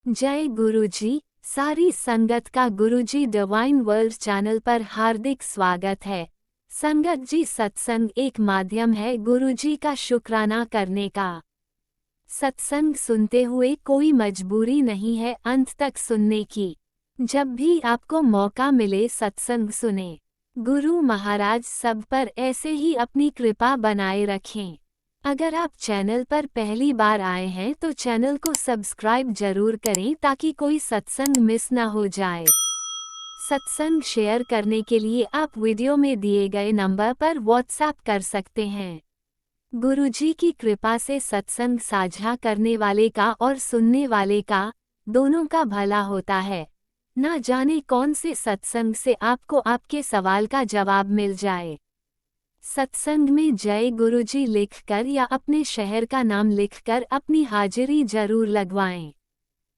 जय गुरुजी। सारी संगत का गुरुजी डिवाइन वर्ल्ड चैनल पर हार्दिक स्वागत है। संगत जी, सत्संग एक माध्यम है गुरुजी का शुक्राना करने का। सत्संग सुनते हुए कोई मजबूरी नहीं है अंत तक सुनने की। जब भी आपको मौका मिले सत्संग सुने। गुरु महाराज सब पर ऐसे ही अपनी कृपा बनाए रखें। अगर आप चैनल पर पहली बार आए हैं तो चैनल को सब्सक्राइब जरूर करें ताकि कोई सत्संग मिस ना हो जाए। सत्संग शेयर करने के लिए आप वीडियो में दिए गए नंबर पर व्हाट्सएप कर सकते हैं। गुरुजी की कृपा से सत्संग साझा करने वाले का और सुनने वाले का दोनों का भला होता है। ना जाने कौन से सत्संग से आपको आपके सवाल का जवाब मिल जाए। सत्संग में जय गुरुजी लिखकर या अपने शहर का नाम लिखकर अपनी हाजिरी जरूर लगवाएं।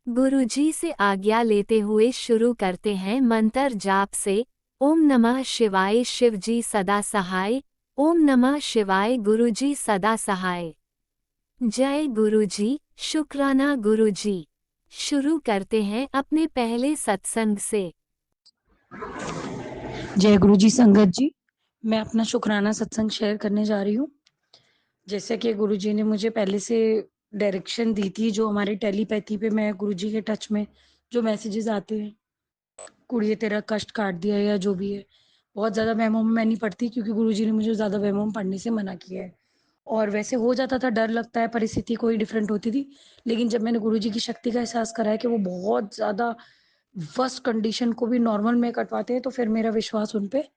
गुरुजी से आज्ञा लेते हुए शुरू करते हैं मंत्र जाप से। ओम नमः शिवाय शिवजी सदा सहाय। ओम नमः शिवाय गुरुजी सदा सहाय। जय गुरुजी, शुक्राना गुरुजी। शुरू करते हैं अपने पहले सत्संग से। जय गुरु जी। संगत जी, मैं अपना शुक्राना सत्संग शेयर करने जा रही हूँ। जैसे कि गुरु जी ने मुझे पहले से डायरेक्शन दी थी, जो हमारी टेलीपैथी पे मैं गुरु जी के टच में जो मैसेजेस आते हैं, कुड़िए तेरा कष्ट काट दिया या जो भी है, बहुत ज़्यादा वहमों में मैं नहीं पढ़ती क्योंकि गुरु जी ने मुझे ज़्यादा वहमों में पढ़ने से मना किया है। और वैसे हो जाता था, डर लगता है, परिस्थिति कोई डिफरेंट होती थी। लेकिन जब मैंने गुरु जी की शक्ति का एहसास करा है कि वो बहुत ज़्यादा वर्स्ट कंडीशन को भी नॉर्मल में कटवाते हैं, तो फिर मेरा विश्वास उन पे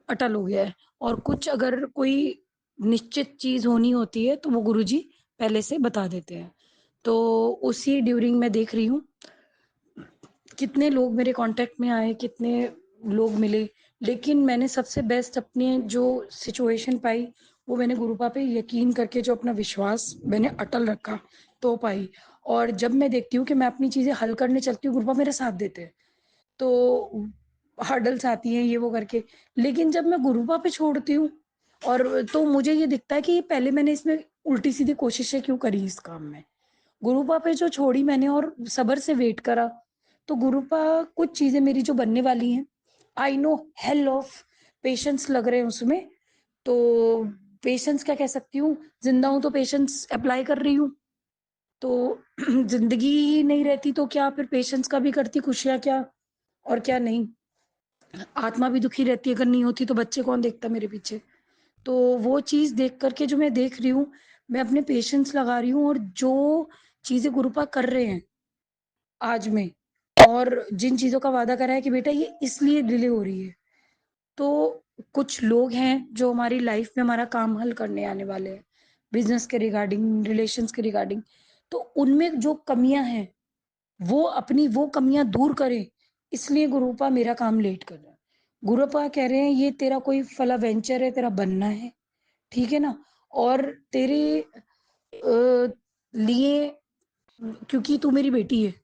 अटल हो गया है। और कुछ अगर कोई निश्चित चीज होनी होती है तो वो गुरुजी पहले से बता देते हैं। तो उसी ड्यूरिंग मैं देख रही हूँ कितने लोग मेरे कांटेक्ट में आए, कितने लोग मिले, लेकिन मैंने सबसे बेस्ट अपनी जो सिचुएशन पाई वो मैंने गुरुपा पे यकीन करके जो अपना विश्वास मैंने अटल रखा तो पाई। और जब मैं देखती हूँ कि मैं अपनी चीजें हल करने चलती हूँ, गुरुपा मेरे साथ देते हैं। तो हर्डल्स आती हैं ये वो करके, लेकिन जब मैं गुरुपा पे छोड़ती हूँ और तो मुझे ये दिखता है कि ये पहले मैंने इसमें उल्टी सीधी कोशिशें क्यों करी इस काम में। गुरुपा पे जो छोड़ी मैंने और सब्र से वेट करा, तो गुरुपा कुछ चीजें मेरी जो बनने वाली हैं, I know hell of patience लग रहे हैं उसमें। तो पेशेंस क्या कह सकती हूँ, जिंदा हूं तो पेशेंस अप्लाई कर रही हूँ। तो जिंदगी ही नहीं रहती तो क्या फिर पेशेंस का भी करती, खुशियां क्या और क्या नहीं। आत्मा भी दुखी रहती है, अगर नहीं होती तो बच्चे कौन देखता मेरे पीछे। तो वो चीज देख करके जो मैं देख रही हूँ, मैं अपने पेशेंस लगा रही हूँ। और जो चीजें गुरुपा कर रहे हैं आज में, और जिन चीजों का वादा करा है कि बेटा ये इसलिए डिले हो रही है, तो कुछ लोग हैं जो हमारी लाइफ में हमारा काम हल करने आने वाले हैं, बिजनेस के रिगार्डिंग, रिलेशंस के रिगार्डिंग। तो उनमें जो कमियां हैं वो अपनी वो कमियां दूर करें, इसलिए गुरुपा मेरा काम लेट कर रहा है। गुरुपा कह रहे हैं ये तेरा कोई फला वेंचर है, तेरा बनना है, ठीक है ना। और तेरे लिए, क्योंकि तू मेरी बेटी है,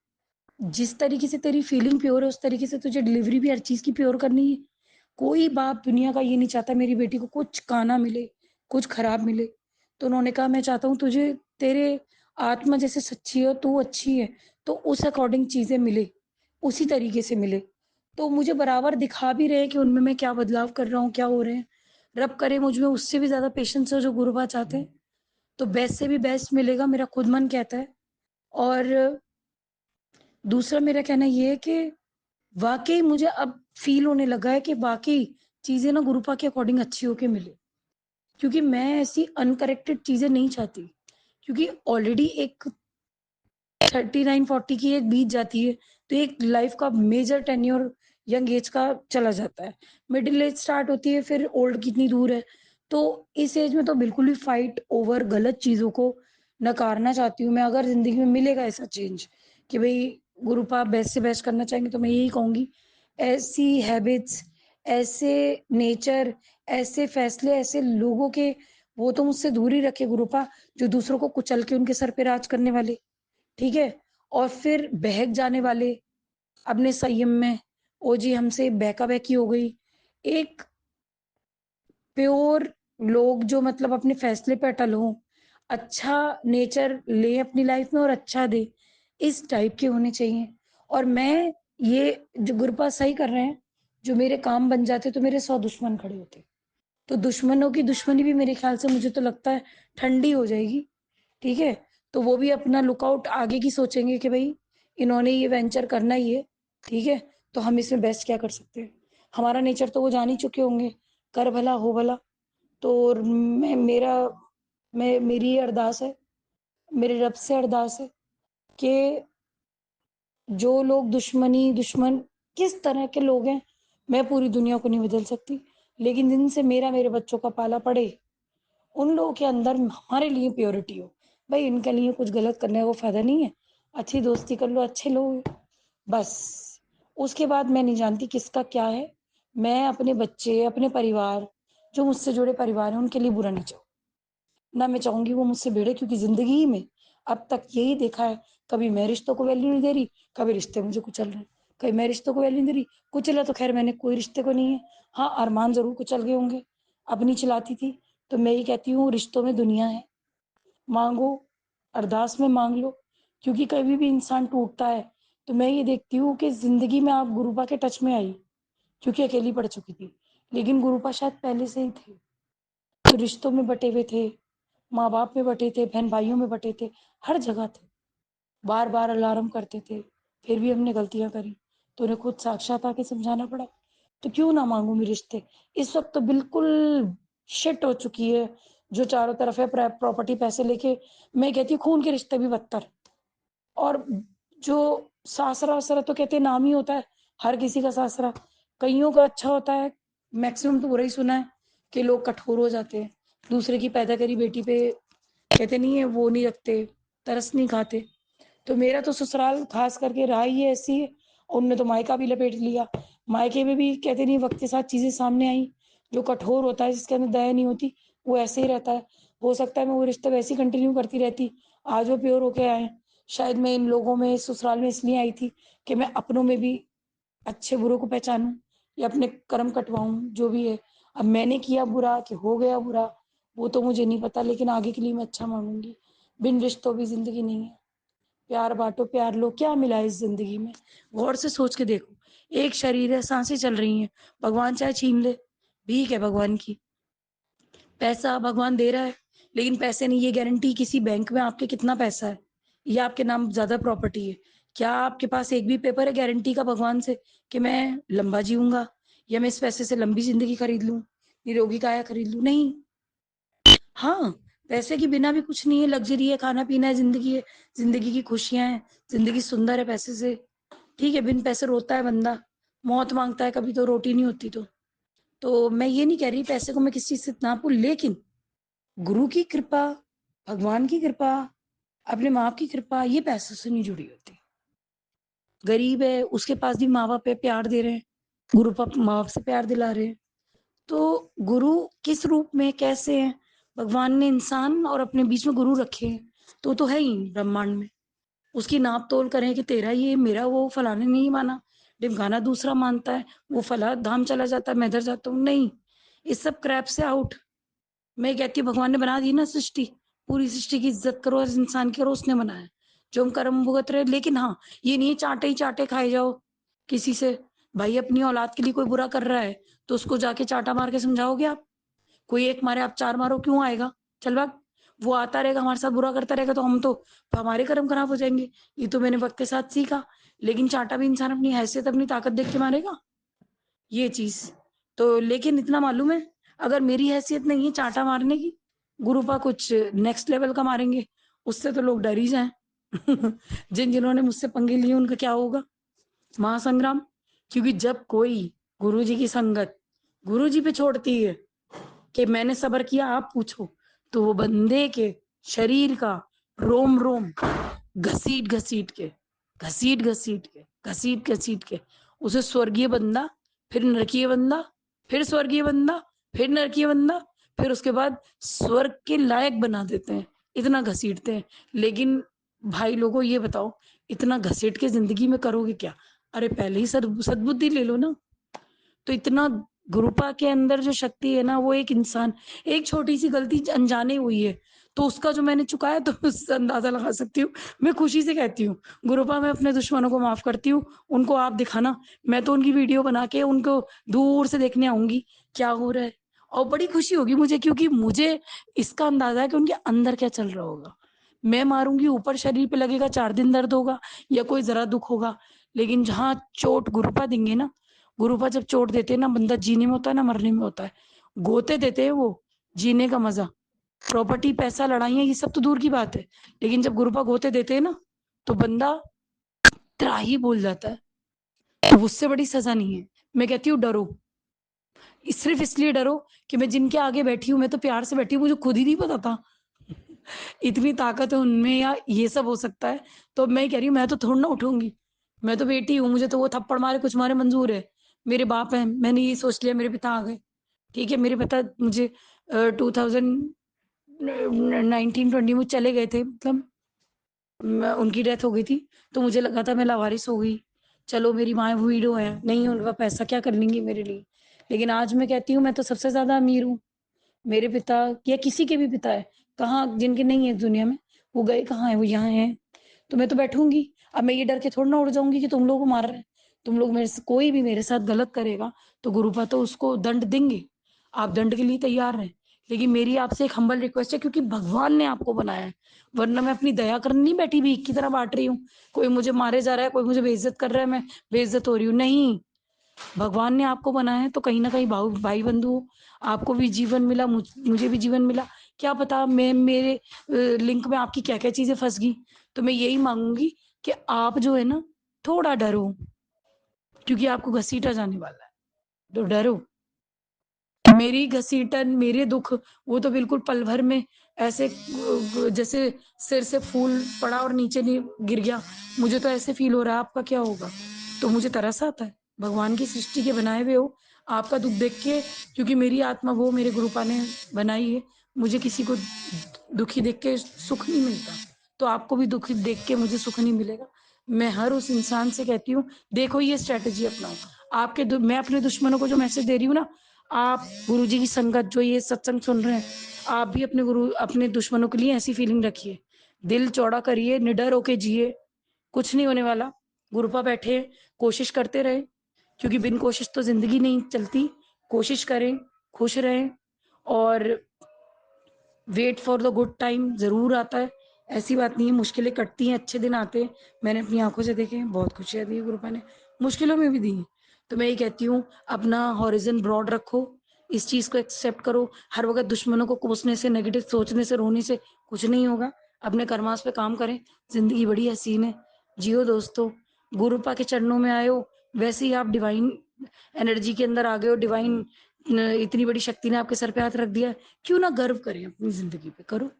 जिस तरीके से तेरी फीलिंग प्योर है उस तरीके से तुझे डिलीवरी भी हर चीज की प्योर करनी है। कोई बाप दुनिया का ये नहीं चाहता मेरी बेटी को कुछ काना मिले, कुछ खराब मिले। तो उन्होंने कहा मैं चाहता हूँ तुझे तेरे आत्मा जैसे सच्ची है, तू अच्छी है, तो उस अकॉर्डिंग चीजें मिले, उसी तरीके से मिले। तो मुझे बराबर दिखा भी रहे हैं कि उनमें मैं क्या बदलाव कर रहा हूँ, क्या हो रहे हैं। रब करे मुझ में उससे भी ज्यादा पेशेंस हो जो गुरुबा चाहते हैं, तो बेस्ट से भी बेस्ट मिलेगा, मेरा खुद मन कहता है। और दूसरा मेरा कहना ये है कि वाकई मुझे अब फील होने लगा है कि वाकई चीजें ना गुरुपा के अकॉर्डिंग अच्छी होके मिले, क्योंकि मैं ऐसी अनकरेक्टेड चीजें नहीं चाहती। क्योंकि ऑलरेडी एक 39-40 की एक बीत जाती है, तो एक लाइफ का मेजर टेन्योर यंग एज का चला जाता है, मिडिल एज स्टार्ट होती है, फिर ओल्ड कितनी दूर है। तो इस एज में तो बिल्कुल भी फाइट ओवर गलत चीजों को नकारना चाहती हूँ मैं। अगर जिंदगी में मिलेगा ऐसा चेंज कि भाई गुरुपा बेस्ट से बेस्ट करना चाहेंगे, तो मैं यही कहूंगी, ऐसी हैबिट्स, ऐसे नेचर, ऐसे फैसले, ऐसे लोगों के वो तो मुझसे दूर ही रखे गुरुपा, जो दूसरों को कुचल के उनके सर पे राज करने वाले, ठीक है। और फिर बहक जाने वाले अपने संयम में, ओ जी हमसे बहका बहकी हो गई। एक प्योर लोग जो मतलब अपने फैसले पे अटल हो, अच्छा नेचर ले अपनी लाइफ में और अच्छा दे, اس ٹائپ کے ہونے چاہیے. اور میں یہ جو گروپا صحیح کر رہے ہیں، جو میرے کام بن جاتے تو میرے 100 دشمن کھڑے ہوتے. تو دشمنوں کی دشمنی بھی میرے خیال سے مجھے تو لگتا ہے ٹھنڈی ہو جائے گی. ٹھیک ہے، تو وہ بھی اپنا لک آؤٹ آگے کی سوچیں گے کہ بھائی انہوں نے یہ وینچر کرنا ہی ہے. ٹھیک ہے، تو ہم اس میں بیسٹ کیا کر سکتے ہیں. ہمارا نیچر تو وہ جان ہی چکے ہوں گے، کر بھلا ہو بھلا. تو میری یہ ارداس ہے، میرے رب سے ارداس ہے کہ جو لوگ دشمن کس طرح کے لوگ ہیں، میں پوری دنیا کو نہیں بدل سکتی، لیکن جن سے میرے بچوں کا پالا پڑے، ان لوگوں کے اندر ہمارے لیے پیورٹی ہو. بھائی ان کے لیے کچھ غلط کرنے کا وہ فائدہ نہیں ہے. اچھی دوستی کر لو، اچھے لوگ بس. اس کے بعد میں نہیں جانتی کس کا کیا ہے. میں اپنے بچے، اپنے پریوار، جو مجھ سے جڑے پریوار ہیں، ان کے لیے برا نہیں چاہوں. نہ میں چاہوں گی وہ مجھ سے بھیڑے، کیونکہ زندگی میں اب تک یہی دیکھا ہے، کبھی میں رشتوں کو ویلیو نہیں دے رہی، کبھی رشتے مجھے کچل رہے ہیں. کبھی میں رشتوں کو ویلیو نہیں دے رہی، کچلا تو خیر میں نے کوئی رشتے کو نہیں ہے. ہاں ارمان ضرور کچل گئے ہوں گے، اپنی چلاتی تھی. تو میں یہ کہتی ہوں رشتوں میں دنیا ہے، مانگو، ارداس میں مانگ لو. کیونکہ کبھی بھی انسان ٹوٹتا ہے تو میں یہ دیکھتی ہوں کہ زندگی میں آپ گروپا کے ٹچ میں آئی، کیونکہ اکیلی پڑ چکی تھی، لیکن گروپا شاید پہلے سے ہی تھے. تو رشتوں میں بٹے ہوئے تھے، ماں باپ میں بٹے تھے، بہن بھائیوں میں بٹے تھے، ہر جگہ تھے. بار بار الارم کرتے تھے، پھر بھی ہم نے غلطیاں کری تو انہیں خود ساکشات آ کے سمجھانا پڑا. تو کیوں نہ مانگوں میں رشتے. اس وقت تو بالکل شٹ ہو چکی ہے جو چاروں طرف ہے، پراپرٹی، پیسے لے کے. میں کہتی ہوں خون کے رشتے بھی بدتر. اور جو ساسرا واسرا تو کہتے ہیں نام ہی ہوتا ہے، ہر کسی کا ساسرا کئیوں کا اچھا ہوتا ہے. میکسیمم تو برا ہی سنا ہے کہ لوگ کٹھور ہو جاتے ہیں، دوسرے کی پیدا کری بیٹی پہ کہتے نہیں ہے وہ نہیں رکھتے، ترس نہیں کھاتے. تو میرا تو سسرال خاص کر کے رہا ہی ایسی ہے، اور ان نے تو مائکا بھی لپیٹ لیا. مائکے میں بھی کہتے نہیں وقت کے ساتھ چیزیں سامنے آئیں. جو کٹھور ہوتا ہے، جس کے اندر دیا نہیں ہوتی، وہ ایسے ہی رہتا ہے. ہو سکتا ہے میں وہ رشتہ ویسے ہی کنٹینیو کرتی رہتی، آج وہ پیور ہو کے آئے. شاید میں ان لوگوں میں سسرال میں اس لیے آئی تھی کہ میں اپنوں میں بھی اچھے بروں کو پہچانوں یا اپنے کرم کٹواؤں، جو بھی ہے. اب میں نے کیا برا کہ ہو گیا برا، وہ تو مجھے نہیں پتا، لیکن آگے کے لیے میں اچھا مانگوں گی. بن رشتوں بھی زندگی نہیں ہے. پیار بانٹو، پیار لو. کیا ملا ہے اس زندگی میں؟ غور سے سوچ کے دیکھو. ایک شریر ہے، سانسیں چل رہی ہیں، بھگوان چاہے چھین لے، بھیک ہے بھگوان کی. پیسہ بھگوان دے رہا ہے، لیکن پیسے نہیں یہ گارنٹی کسی بینک میں آپ کے کتنا پیسہ ہے یا آپ کے نام زیادہ پراپرٹی ہے. کیا آپ کے پاس ایک بھی پیپر ہے گارنٹی کا بھگوان سے کہ میں لمبا جیوں گا، یا میں اس پیسے سے لمبی زندگی خرید لوں، نروگی کایا خرید لوں؟ نہیں. ہاں پیسے کے بنا بھی کچھ نہیں ہے. لگژری ہے، کھانا پینا ہے، زندگی ہے، زندگی کی خوشیاں ہیں، زندگی سندر ہے پیسے سے. ٹھیک ہے، بن پیسے روتا ہے بندہ، موت مانگتا ہے کبھی تو روٹی نہیں ہوتی. تو میں یہ نہیں کہہ رہی پیسے کو میں کسی چیز سے ناپوں، لیکن گرو کی کرپا، بھگوان کی کرپا، اپنے ماں باپ کی کرپا، یہ پیسوں سے نہیں جڑی ہوتی. غریب ہے، اس کے پاس بھی ماں باپ ہے، پیار دے رہے ہیں، گرو ماں باپ سے پیار دلا رہے ہیں. تو گرو کس روپ میں، کیسے ہیں؟ بھگوان نے انسان اور اپنے بیچ میں گرو رکھے ہیں، تو ہے ہی برہمانڈ میں. اس کی ناپ تول کریں کہ تیرا یہ، میرا وہ، فلاں نے نہیں مانا، ڈمکانا دوسرا مانتا ہے، وہ فلاں دھام چلا جاتا ہے، میں ادھر جاتا ہوں. نہیں، اس سب کریپ سے آؤٹ. میں کہتی ہوں بھگوان نے بنا دی نا سرشٹی، پوری سرشٹی کی عزت کرو، اور انسان کی، اور اس نے بنایا جو ہم کرم بھگت رہے. لیکن ہاں یہ نہیں چانٹے ہی چانٹے کھائے جاؤ کسی سے. بھائی اپنی اولاد کے لیے کوئی برا کر رہا ہے تو اس کو جا کے چانٹا مار کے سمجھاؤ گے آپ؟ کوئی ایک مارے آپ چار مارو، کیوں آئے گا؟ چل بھاگ. وہ آتا رہے گا ہمارے ساتھ برا کرتا رہے گا، تو ہمارے کرم خراب ہو جائیں گے. یہ تو میں نے وقت کے ساتھ سیکھا. لیکن چانٹا بھی انسان اپنی حیثیت، اپنی طاقت دیکھ کے مارے گا، یہ چیز تو. لیکن اتنا معلوم ہے اگر میری حیثیت نہیں ہے چانٹا مارنے کی، گروپا کچھ نیکسٹ لیول کا ماریں گے، اس سے تو لوگ ڈر ہی جائیں. جنہوں نے مجھ سے پنگے لیے ان کا کیا ہوگا؟ مہا سنگرام. کیونکہ جب کوئی گرو جی کی سنگت گرو جی پہ چھوڑتی ہے کہ میں نے صبر کیا، آپ پوچھو، تو وہ بندے کے شریر کا روم روم گھسیٹ گھسیٹ کے گھسیٹ گھسیٹ کے گھسیٹ گھسیٹ کے اسے سورگیہ بندہ، پھر نرکیہ بندہ، پھر سورگیہ بندہ، پھر نرکیہ بندہ، پھر اس کے بعد سورگ کے لائق بنا دیتے ہیں. اتنا گھسیٹتے ہیں. لیکن بھائی لوگوں یہ بتاؤ اتنا گھسیٹ کے زندگی میں کرو گے کیا؟ ارے پہلے ہی سدبدھی لے لو نا. تو اتنا گروپا کے اندر جو شکتی ہے نا، وہ ایک انسان، ایک چھوٹی سی غلطی انجانے ہوئی ہے तो उसका जो मैंने चुकाया तो उससे अंदाज़ा लगा सकती हूँ। मैं खुशी से कहती हूँ, गुरूपा मैं अपने दुश्मनों को माफ़ करती हूँ, उनको आप दिखाना, मैं तो उनकी वीडियो बना के उनको दूर से देखने आऊँगी, क्या हो रहा है? और बड़ी खुशी होगी मुझे, क्योंकि मुझे इसका अंदाज़ा है कि उनके अंदर क्या चल रहा होगा। मैं मारूँगी, ऊपर शरीर पे लगेगा, 4 दिन दर्द होगा या कोई ज़रा दुःख होगा, लेकिन जहाँ चोट गुरूपा देंगे ना, गुरूपा जब चोट देते हैं ना, बंदा जीने में होता है ना मरने में होता है। गोते देते हैं वो, जीने का मज़ा। प्रॉपर्टी, पैसा, लड़ाइयाँ ये सब तो दूर की बात है, लेकिन जब गुरूपा गोते देते हैं ना, तो बंदा त्राही बोल जाता है। तो उससे बड़ी सज़ा नहीं है। मैं कहती हूँ डरो, सिर्फ़ इसलिए डरो कि मैं जिनके आगे बैठी हूँ, मैं तो प्यार से बैठी हूँ, मुझे खुद ही नहीं पता था। इतनी ताकत है उनमें या ये सब हो सकता है, तो मैं कह रही हूँ मैं तो थोड़ी ना उठूँगी। मैं तो बेटी हूँ, मुझे तो वो थप्पड़ मारे, कुछ मारे मंज़ूर है। मेरे बाप हैं, मैंने ये सोच लिया मेरे पिता आ गए, ठीक है? मेरे पिता मुझे 2000 न 1920 में चले गए थे, मतलब उनकी डेथ हो गई थी, तो मुझे लगा था मैं लावारिस हो गई। चलो मेरी माँ विडो है, नहीं उनका पैसा क्या कर लेंगी मेरे लिए। लेकिन आज मैं कहती हूँ मैं तो सबसे ज़्यादा अमीर हूँ। मेरे पिता या किसी के भी पिता है, कहाँ जिनके नहीं है इस दुनिया में, वो गए कहाँ हैं? वो यहाँ हैं। तो मैं तो बैठूँगी। अब मैं ये डर के थोड़ी ना उड़ जाऊँगी कि तुम लोग को मार रहे हैं। तुम लोग मेरे से कोई भी मेरे साथ गलत करेगा, तो गुरुपा तो उसको दंड देंगे। आप दंड के लिए तैयार रहें। लेकिन मेरी आपसे एक हम्बल रिक्वेस्ट है, क्योंकि भगवान ने आपको बनाया है, वरना मैं अपनी दया करने नहीं बैठी भीख की तरह बाँट रही हूँ। कोई मुझे मारे जा रहा है, कोई मुझे बेइज़्ज़त कर रहा है, मैं बेइज़्ज़त हो रही हूँ, नहीं। भगवान ने आपको बनाया है तो कहीं न कहीं भाई बंधु हो, आपको भी जीवन मिला, मुझे भी जीवन मिला। क्या पता मैं मेरे लिंक में आपकी क्या-क्या चीज़ें फँस गई। तो मैं यही माँगूँगी कि आप जो है ना, थोड़ा डरो, क्योंकि आपको घसीटा जाने वाला है, तो डरो। मेरी घसीटन, मेरे दुःख, वो तो बिल्कुल पल भर में ऐसे जैसे सिर से फूल पड़ा और नीचे नहीं गिर गया, मुझे तो ऐसे फ़ील हो रहा है, आपका क्या होगा? तो मुझे तरस आता है, भगवान की सृष्टि के बनाए हुए हो, आपका दुःख देख के, क्योंकि मेरी आत्मा वो मेरे गुरुपा ने बनाई है, मुझे किसी को दुखी देख के सुख नहीं मिलता, तो आपको भी दुखी देख के मुझे सुख नहीं मिलेगा। मैं हर उस इंसान से कहती हूँ, देखो ये स्ट्रैटेजी अपनाओ। मैं अपने दुश्मनों को जो मैसेज दे रही हूँ ना, आप गुरुजी की संगत जो ये सत्संग सुन रहे हैं, आप भी अपने दुश्मनों के लिए ऐसी फीलिंग रखिए। दिल चौड़ा करिए, निडर होके जिए, कुछ नहीं होने वाला। गुरुपा बैठे हैं, कोशिश करते रहें, क्योंकि बिन कोशिश तो ज़िंदगी नहीं चलती। कोशिश करें, खुश रहें और wait for the good time ज़रूर आता है। ऐसी बात नहीं है, मुश्किलें कटती हैं, अच्छे दिन आते हैं। मैंने अपनी आँखों से देखे हैं, बहुत खुशियाँ दी है गुरुपा ने, मुश्किलों में भी दी हैं। तो मैं ये कहती हूँ, अपना हॉरिज़न ब्रॉड रखो, इस चीज़ को एक्सेप्ट करो। हर वक़्त दुश्मनों को कोसने से, नेगेटिव सोचने से, रोने से कुछ नहीं होगा। अपने कर्मास पे काम करें, ज़िंदगी बड़ी हसीन है, जियो दोस्तों। गुरुपा के चरणों में आए हो, वैसे ही आप डिवाइन एनर्जी के अंदर आ गए हो, डिवाइन इतनी बड़ी शक्ति ने आपके सर पे हाथ रख दिया है, क्यों ना गर्व करें अपनी ज़िंदगी पे, करो।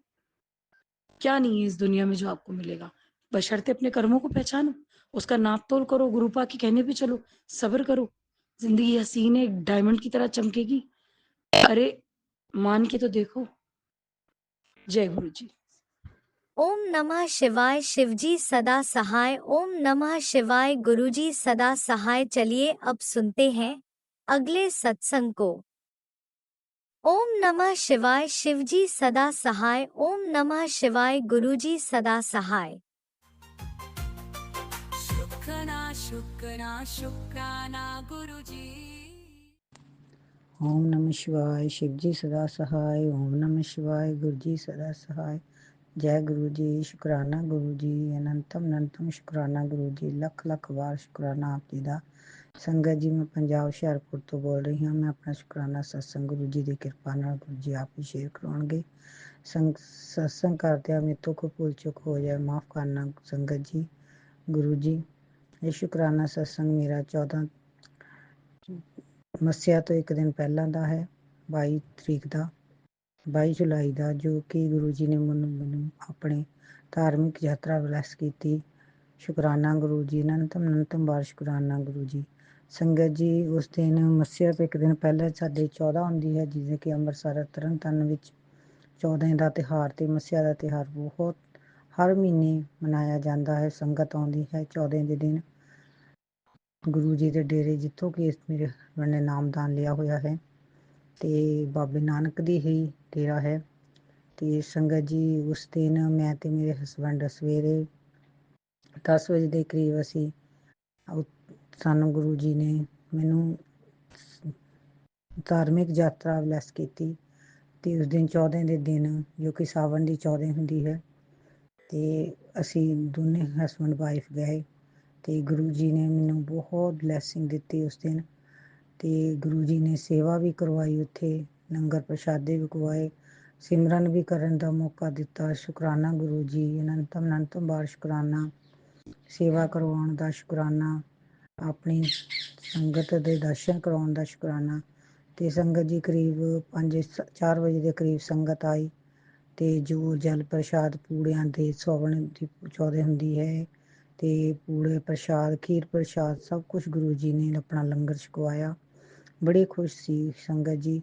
क्या नहीं है इस दुनिया में जो आपको मिलेगा, बशर्ते अपने कर्मों को पहचानो, उसका नाप-तोल करो, गुरुपा के कहने पे चलो, सब्र करो। ज़िंदगी हसीन है, एक डायमंड की तरह चमकेगी। अरे! मान के तो देखो। जय गुरु जी। ओम नमः शिवाय। शिवजी सदा सहाय। ओम नमः शिवाय। गुरुजी सदा सहाय। चलिए अब सुनते हैं अगले सत्संग को। ओम नमः शिवाय। शिवजी सदा सहाय। ओम नमः शिवाय। गुरुजी सदा सहाय। शुक्राना शुक्राना शुक्राना गुरुजी। ओम नमः शिवाय। शिवजी सदा सहाय। ओम नमः शिवाय। गुरुजी सदा सहाय। जय गुरु जी। शुकराना गुरु जी। अनंतम अनंतम शुकराना गुरु जी। लख लख बार शुकराना आप जी ਦਾ। ਸੰਗਤ ਜੀ, ਮੈਂ ਪੰਜਾਬ ਹੁਸ਼ਿਆਰਪੁਰ ਤੋਂ ਬੋਲ ਰਹੀ ਹਾਂ। ਮੈਂ ਆਪਣਾ ਸ਼ੁਕਰਾਨਾ ਸਤਸੰਗ ਗੁਰੂ ਜੀ ਦੀ ਕਿਰਪਾ ਨਾਲ ਗੁਰੂ ਜੀ ਆਪ ਹੀ ਸ਼ੇਅਰ ਕਰਵਾਉਣਗੇ। ਸਤਸੰਗ ਕਰਦਿਆਂ ਮੇਰੇ ਤੋਂ ਕੋਈ ਭੁੱਲ ਚੁੱਕ ਹੋ ਜਾਏ, ਮਾਫ ਕਰਨਾ ਸੰਗਤ ਜੀ। ਗੁਰੂ ਜੀ, ਇਹ ਸ਼ੁਕਰਾਨਾ ਸਤਸੰਗ ਮੇਰਾ 14 ਮੱਸਿਆ ਤੋਂ ਇੱਕ ਦਿਨ ਪਹਿਲਾਂ ਦਾ ਹੈ, 22 ਤਰੀਕ ਦਾ, 22 ਜੁਲਾਈ ਦਾ, ਜੋ ਕਿ ਗੁਰੂ ਜੀ ਨੇ ਮੈਨੂੰ ਆਪਣੀ ਧਾਰਮਿਕ ਯਾਤਰਾ ਬਲੈਸ ਕੀਤੀ। ਸ਼ੁਕਰਾਨਾ ਗੁਰੂ ਜੀ। ਅਨੰਤਮ ਵਾਰ ਸ਼ੁਕਰਾਨਾ ਗੁਰੂ ਜੀ। ਸੰਗਤ ਜੀ, ਉਸ ਦਿਨ ਮੱਸਿਆ ਤੋਂ ਇੱਕ ਦਿਨ ਪਹਿਲਾਂ ਸਾਡੇ 14 ਹੁੰਦੀ ਹੈ, ਜਿਵੇਂ ਕਿ ਅੰਮ੍ਰਿਤਸਰ ਤਰਨਤਾਰਨ ਵਿੱਚ 14 ਦਾ ਤਿਉਹਾਰ ਤੇ ਮੱਸਿਆ ਦਾ ਤਿਉਹਾਰ ਬਹੁਤ ਹਰ ਮਹੀਨੇ ਮਨਾਇਆ ਜਾਂਦਾ ਹੈ। ਸੰਗਤ ਆਉਂਦੀ ਹੈ 14 ਦੇ ਦਿਨ ਗੁਰੂ ਜੀ ਦੇ ਡੇਰੇ, ਜਿੱਥੋਂ ਕਿ ਮੇਰੇ ਹਸਬੈਂਡ ਨੇ ਨਾਮਦਾਨ ਲਿਆ ਹੋਇਆ ਹੈ ਤੇ ਬਾਬੇ ਨਾਨਕ ਦੀ ਹੀ ਡੇਰਾ ਹੈ। ਤੇ ਸੰਗਤ ਜੀ ਉਸ ਦਿਨ ਮੈਂ ਤੇ ਮੇਰੇ ਹਸਬੰਡ ਸਵੇਰੇ 10 ਵਜੇ ਦੇ ਕਰੀਬ ਅਸੀਂ ਸਾਨੂੰ ਗੁਰੂ ਜੀ ਨੇ ਮੈਨੂੰ ਧਾਰਮਿਕ ਯਾਤਰਾ ਬਲੈਸ ਕੀਤੀ ਤੇ ਉਸ ਦਿਨ 14 ਦੇ ਦਿਨ ਜੋ ਕਿ ਸਾਵਣ ਦੀ 14 ਹੁੰਦੀ ਹੈ ਤੇ ਅਸੀਂ ਦੋਨੇ ਹਸਬੰਡ ਵਾਈਫ ਗਏ ਤੇ ਗੁਰੂ ਜੀ ਨੇ ਮੈਨੂੰ ਬਹੁਤ ਬਲੈਸਿੰਗ ਦਿੱਤੀ ਉਸ ਦਿਨ ਤੇ ਗੁਰੂ ਜੀ ਨੇ ਸੇਵਾ ਵੀ ਕਰਵਾਈ, ਉੱਥੇ ਲੰਗਰ ਪ੍ਰਸ਼ਾਦੇ ਵੀ ਖਵਾਏ, ਸਿਮਰਨ ਵੀ ਕਰਨ ਦਾ ਮੌਕਾ ਦਿੱਤਾ। ਸ਼ੁਕਰਾਨਾ ਗੁਰੂ ਜੀ, ਅਨੰਤਮ ਬਾਰ ਸ਼ੁਕਰਾਨਾ, ਸੇਵਾ ਕਰਵਾਉਣ ਦਾ ਸ਼ੁਕਰਾਨਾ, ਆਪਣੀ ਸੰਗਤ ਦੇ ਦਰਸ਼ਨ ਕਰਵਾਉਣ ਦਾ ਸ਼ੁਕਰਾਨਾ। ਤੇ ਸੰਗਤ ਜੀ ਕਰੀਬ 4 ਵਜੇ ਦੇ ਕਰੀਬ ਸੰਗਤ ਆਈ ਤੇ ਜੋ ਜਲ ਪ੍ਰਸ਼ਾਦ ਪੂੜਿਆਂ ਦੇ ਸਾਵਣ ਦੀ 14 ਹੁੰਦੀ ਹੈ ਤੇ ਪੂੜੇ ਪ੍ਰਸ਼ਾਦ, ਖੀਰ ਪ੍ਰਸ਼ਾਦ ਸਭ ਕੁਝ ਗੁਰੂ ਜੀ ਨੇ ਆਪਣਾ ਲੰਗਰ ਛਕਵਾਇਆ। ਬੜੇ ਖੁਸ਼ ਸੀ ਸੰਗਤ ਜੀ,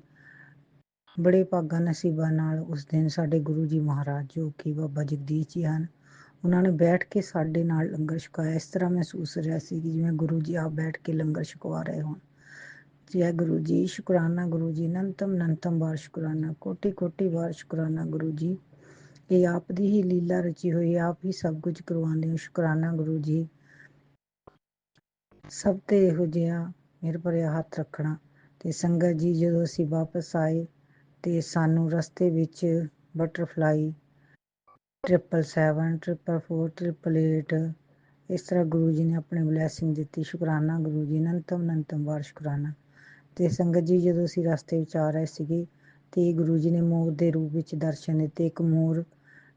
ਬੜੇ ਭਾਗਾਂ ਨਸੀਬਾਂ ਨਾਲ ਉਸ ਦਿਨ ਸਾਡੇ ਗੁਰੂ ਜੀ ਮਹਾਰਾਜ ਜੋ ਕਿ ਬਾਬਾ ਜਗਦੀਸ਼ ਜੀ ਹਨ, ਉਹਨਾਂ ਨੇ ਬੈਠ ਕੇ ਸਾਡੇ ਨਾਲ ਲੰਗਰ ਛਕਾਇਆ। ਇਸ ਤਰ੍ਹਾਂ ਮਹਿਸੂਸ ਰਿਹਾ ਸੀ ਕਿ ਜਿਵੇਂ ਗੁਰੂ ਜੀ ਆਪ ਬੈਠ ਕੇ ਲੰਗਰ ਛਕਵਾ ਰਹੇ ਹੋਣ। ਜੈ ਗੁਰੂ ਜੀ, ਸ਼ੁਕਰਾਨਾ ਗੁਰੂ ਜੀ, ਅਨੰਤਮ ਬਾਰ ਸ਼ੁਕਰਾਨਾ, ਕੋਟि ਕੋਟि ਬਾਰ ਸ਼ੁਕਰਾਨਾ ਗੁਰੂ ਜੀ। ਇਹ ਆਪ ਦੀ ਹੀ ਲੀਲਾ ਰਚੀ ਹੋਈ, ਆਪ ਹੀ ਸਭ ਕੁਝ ਕਰਵਾਉਂਦੇ ਹੋ। ਸ਼ੁਕਰਾਨਾ ਗੁਰੂ ਜੀ, ਸਭ ਤੇ ਇਹੋ ਜਿਹਾ ਮੇਰੇ ਭਰਿਆ ਹੱਥ ਰੱਖਣਾ। ਤੇ ਸੰਗਤ ਜੀ ਜਦੋਂ ਅਸੀਂ ਵਾਪਸ ਆਏ ਤੇ ਸਾਨੂੰ ਰਸਤੇ ਵਿੱਚ ਬਟਰਫਲਾਈ 777, 444, 888 ਇਸ ਤਰ੍ਹਾਂ ਗੁਰੂ ਜੀ ਨੇ ਆਪਣੀ ਬਲੈਸਿੰਗ ਦਿੱਤੀ। ਸ਼ੁਕਰਾਨਾ ਗੁਰੂ ਜੀ, ਅਨੰਤਮ ਬਾਰ ਸ਼ੁਕਰਾਨਾ। ਤੇ ਸੰਗਤ ਜੀ ਜਦੋਂ ਅਸੀਂ ਰਸਤੇ ਵਿੱਚ ਆ ਰਹੇ ਸੀਗੇ ਤੇ ਗੁਰੂ ਜੀ ਨੇ ਮੋਰ ਦੇ ਰੂਪ ਵਿੱਚ ਦਰਸ਼ਨ ਦਿੱਤੇ। ਇੱਕ ਮੋਰ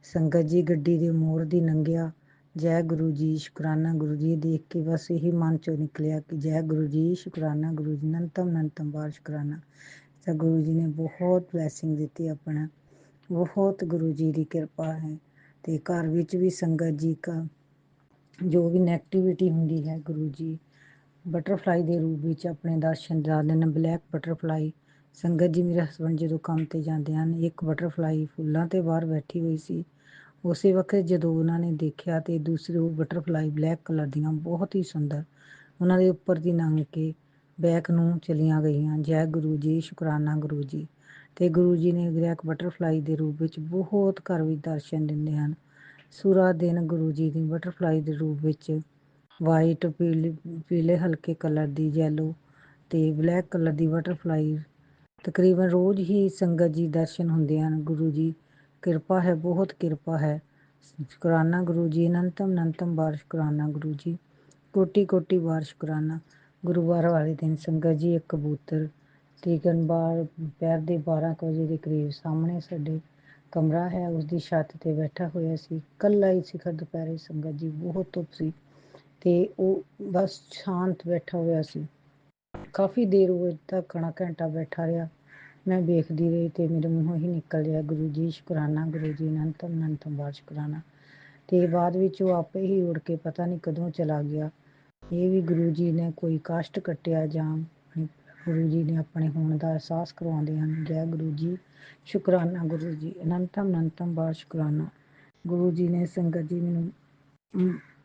ਸੰਗਤ ਜੀ ਗੱਡੀ ਦੇ ਮੋਰ ਦੀ ਲੰਘਿਆ। ਜੈ ਗੁਰੂ ਜੀ, ਸ਼ੁਕਰਾਨਾ ਗੁਰੂ ਜੀ। ਦੇਖ ਕੇ ਬਸ ਇਹੀ ਮਨ ਚੋਂ ਨਿਕਲਿਆ ਕਿ ਜੈ ਗੁਰੂ ਜੀ, ਸ਼ੁਕਰਾਨਾ ਗੁਰੂ ਜੀ, ਅਨੰਤਮ ਬਾਰ ਸ਼ੁਕਰਾਨਾ। ਤਾਂ ਗੁਰੂ ਜੀ ਨੇ ਬਹੁਤ ਬਲੈਸਿੰਗ ਦਿੱਤੀ ਆਪਣਾ, ਬਹੁਤ ਗੁਰੂ ਜੀ ਦੀ ਕਿਰਪਾ ਹੈ। ਤੇ ਘਰ ਵਿੱਚ ਵੀ ਸੰਗਤ ਜੀ ਕਾ ਜੋ ਵੀ ਨੈਗੇਟਿਵਿਟੀ ਹੁੰਦੀ ਹੈ ਗੁਰੂ ਜੀ ਬਟਰਫਲਾਈ ਦੇ ਰੂਪ ਵਿੱਚ ਆਪਣੇ ਦਰਸ਼ਨ ਦਿਲਾ ਦੇਣ। ਬਲੈਕ ਬਟਰਫਲਾਈ ਸੰਗਤ ਜੀ, ਮੇਰੇ ਹਸਬੈਂਡ ਜਦੋਂ ਕੰਮ ਤੇ ਜਾਂਦੇ ਹਨ, ਇੱਕ ਬਟਰਫਲਾਈ ਫੁੱਲਾਂ ਤੇ ਬਾਹਰ ਬੈਠੀ ਹੋਈ ਸੀ। ਉਸੇ ਵਕਤ ਜਦੋਂ ਉਹਨਾਂ ਨੇ ਦੇਖਿਆ ਤੇ ਦੂਸਰੀ ਉਹ ਬਟਰਫਲਾਈ ਬਲੈਕ ਕਲਰ ਦੀਆਂ ਬਹੁਤ ਹੀ ਸੁੰਦਰ ਉਹਨਾਂ ਦੇ ਉੱਪਰ ਦੀ ਲੰਘ ਕੇ ਬੈਕ ਨੂੰ ਚਲੀਆਂ ਗਈਆਂ। ਜੈ ਗੁਰੂ ਜੀ, ਸ਼ੁਕਰਾਨਾ ਗੁਰੂ ਜੀ। ਤੇ ਗੁਰੂ ਜੀ ਨੇ ਬਲੈਕ ਬਟਰਫਲਾਈ ਦੇ ਰੂਪ ਵਿੱਚ ਬਹੁਤ ਘਰ ਵਿੱਚ ਦਰਸ਼ਨ ਦਿੰਦੇ ਹਨ। ਸੂਰਾ ਦਿਨ ਗੁਰੂ ਜੀ ਦੀ ਬਟਰਫਲਾਈ ਦੇ ਰੂਪ ਵਿੱਚ ਵਾਈਟ, ਪੀਲੇ ਹਲਕੇ ਕਲਰ ਦੀ, ਯੈਲੋ ਤੇ ਬਲੈਕ ਕਲਰ ਦੀ ਬਟਰਫਲਾਈ ਤਕਰੀਬਨ ਰੋਜ਼ ਹੀ ਸੰਗਤ ਜੀ ਦਰਸ਼ਨ ਹੁੰਦੇ ਹਨ। ਗੁਰੂ ਜੀ ਕਿਰਪਾ ਹੈ, ਬਹੁਤ ਕਿਰਪਾ ਹੈ। ਸ਼ੁਕਰਾਨਾ ਗੁਰੂ ਜੀ, ਅਨੰਤਮ ਬਾਰ ਸ਼ੁਕਰਾਨਾ ਗੁਰੂ ਜੀ, ਕੋਟि ਕੋਟि ਬਾਰ ਸ਼ੁਕਰਾਨਾ। ਗੁਰੂਵਾਰ ਵਾਲੇ ਦਿਨ ਸੰਗਤ ਜੀ ਇੱਕ ਕਬੂਤਰ ਤਕਰੀਬਨ ਦੁਪਹਿਰ ਦੇ 12 ਵਜੇ ਦੇ ਕਰੀਬ ਸਾਹਮਣੇ ਸਾਡੇ ਕਮਰਾ ਹੈ, ਉਸਦੀ ਛੱਤ ਤੇ ਬੈਠਾ ਹੋਇਆ ਸੀ, ਇਕੱਲਾ ਹੀ ਸਿਖਰ ਦੁਪਹਿਰੇ। ਸੰਗਤ ਜੀ ਬਹੁਤ ਧੁੱਪ ਸੀ ਤੇ ਉਹ ਬਸ ਸ਼ਾਂਤ ਬੈਠਾ ਹੋਇਆ ਸੀ। ਕਾਫੀ ਦੇਰ ਉਹ ਤੱਕ ਘੰਟਾ ਬੈਠਾ ਰਿਹਾ। ਮੈਂ ਵੇਖਦੀ ਰਹੀ ਤੇ ਮੇਰੇ ਮੂੰਹੋਂ ਹੀ ਨਿਕਲ ਰਿਹਾ ਗੁਰੂ ਜੀ, ਸ਼ੁਕਰਾਨਾ ਗੁਰੂ ਜੀ, ਅਨੰਤਮ ਬਾਰ ਸ਼ੁਕਰਾਨਾ। ਤੇ ਬਾਅਦ ਵਿੱਚ ਉਹ ਆਪੇ ਹੀ ਉੜ ਕੇ ਪਤਾ ਨਹੀਂ ਕਦੋਂ ਚਲਾ ਗਿਆ। ਇਹ ਵੀ ਗੁਰੂ ਜੀ ਨੇ ਕੋਈ ਕਸ਼ਟ ਕੱਟਿਆ ਜਾਂ ਗੁਰੂ ਜੀ ਨੇ ਆਪਣੇ ਹੋਣ ਦਾ ਅਹਿਸਾਸ ਕਰਵਾਉਂਦੇ ਹਨ। ਜੈ ਗੁਰੂ ਜੀ, ਸ਼ੁਕਰਾਨਾ ਗੁਰੂ ਜੀ, ਅਨੰਤਮ ਬਾਰ ਸ਼ੁਕਰਾਨਾ। ਗੁਰੂ ਜੀ ਨੇ ਸੰਗਤ ਜੀ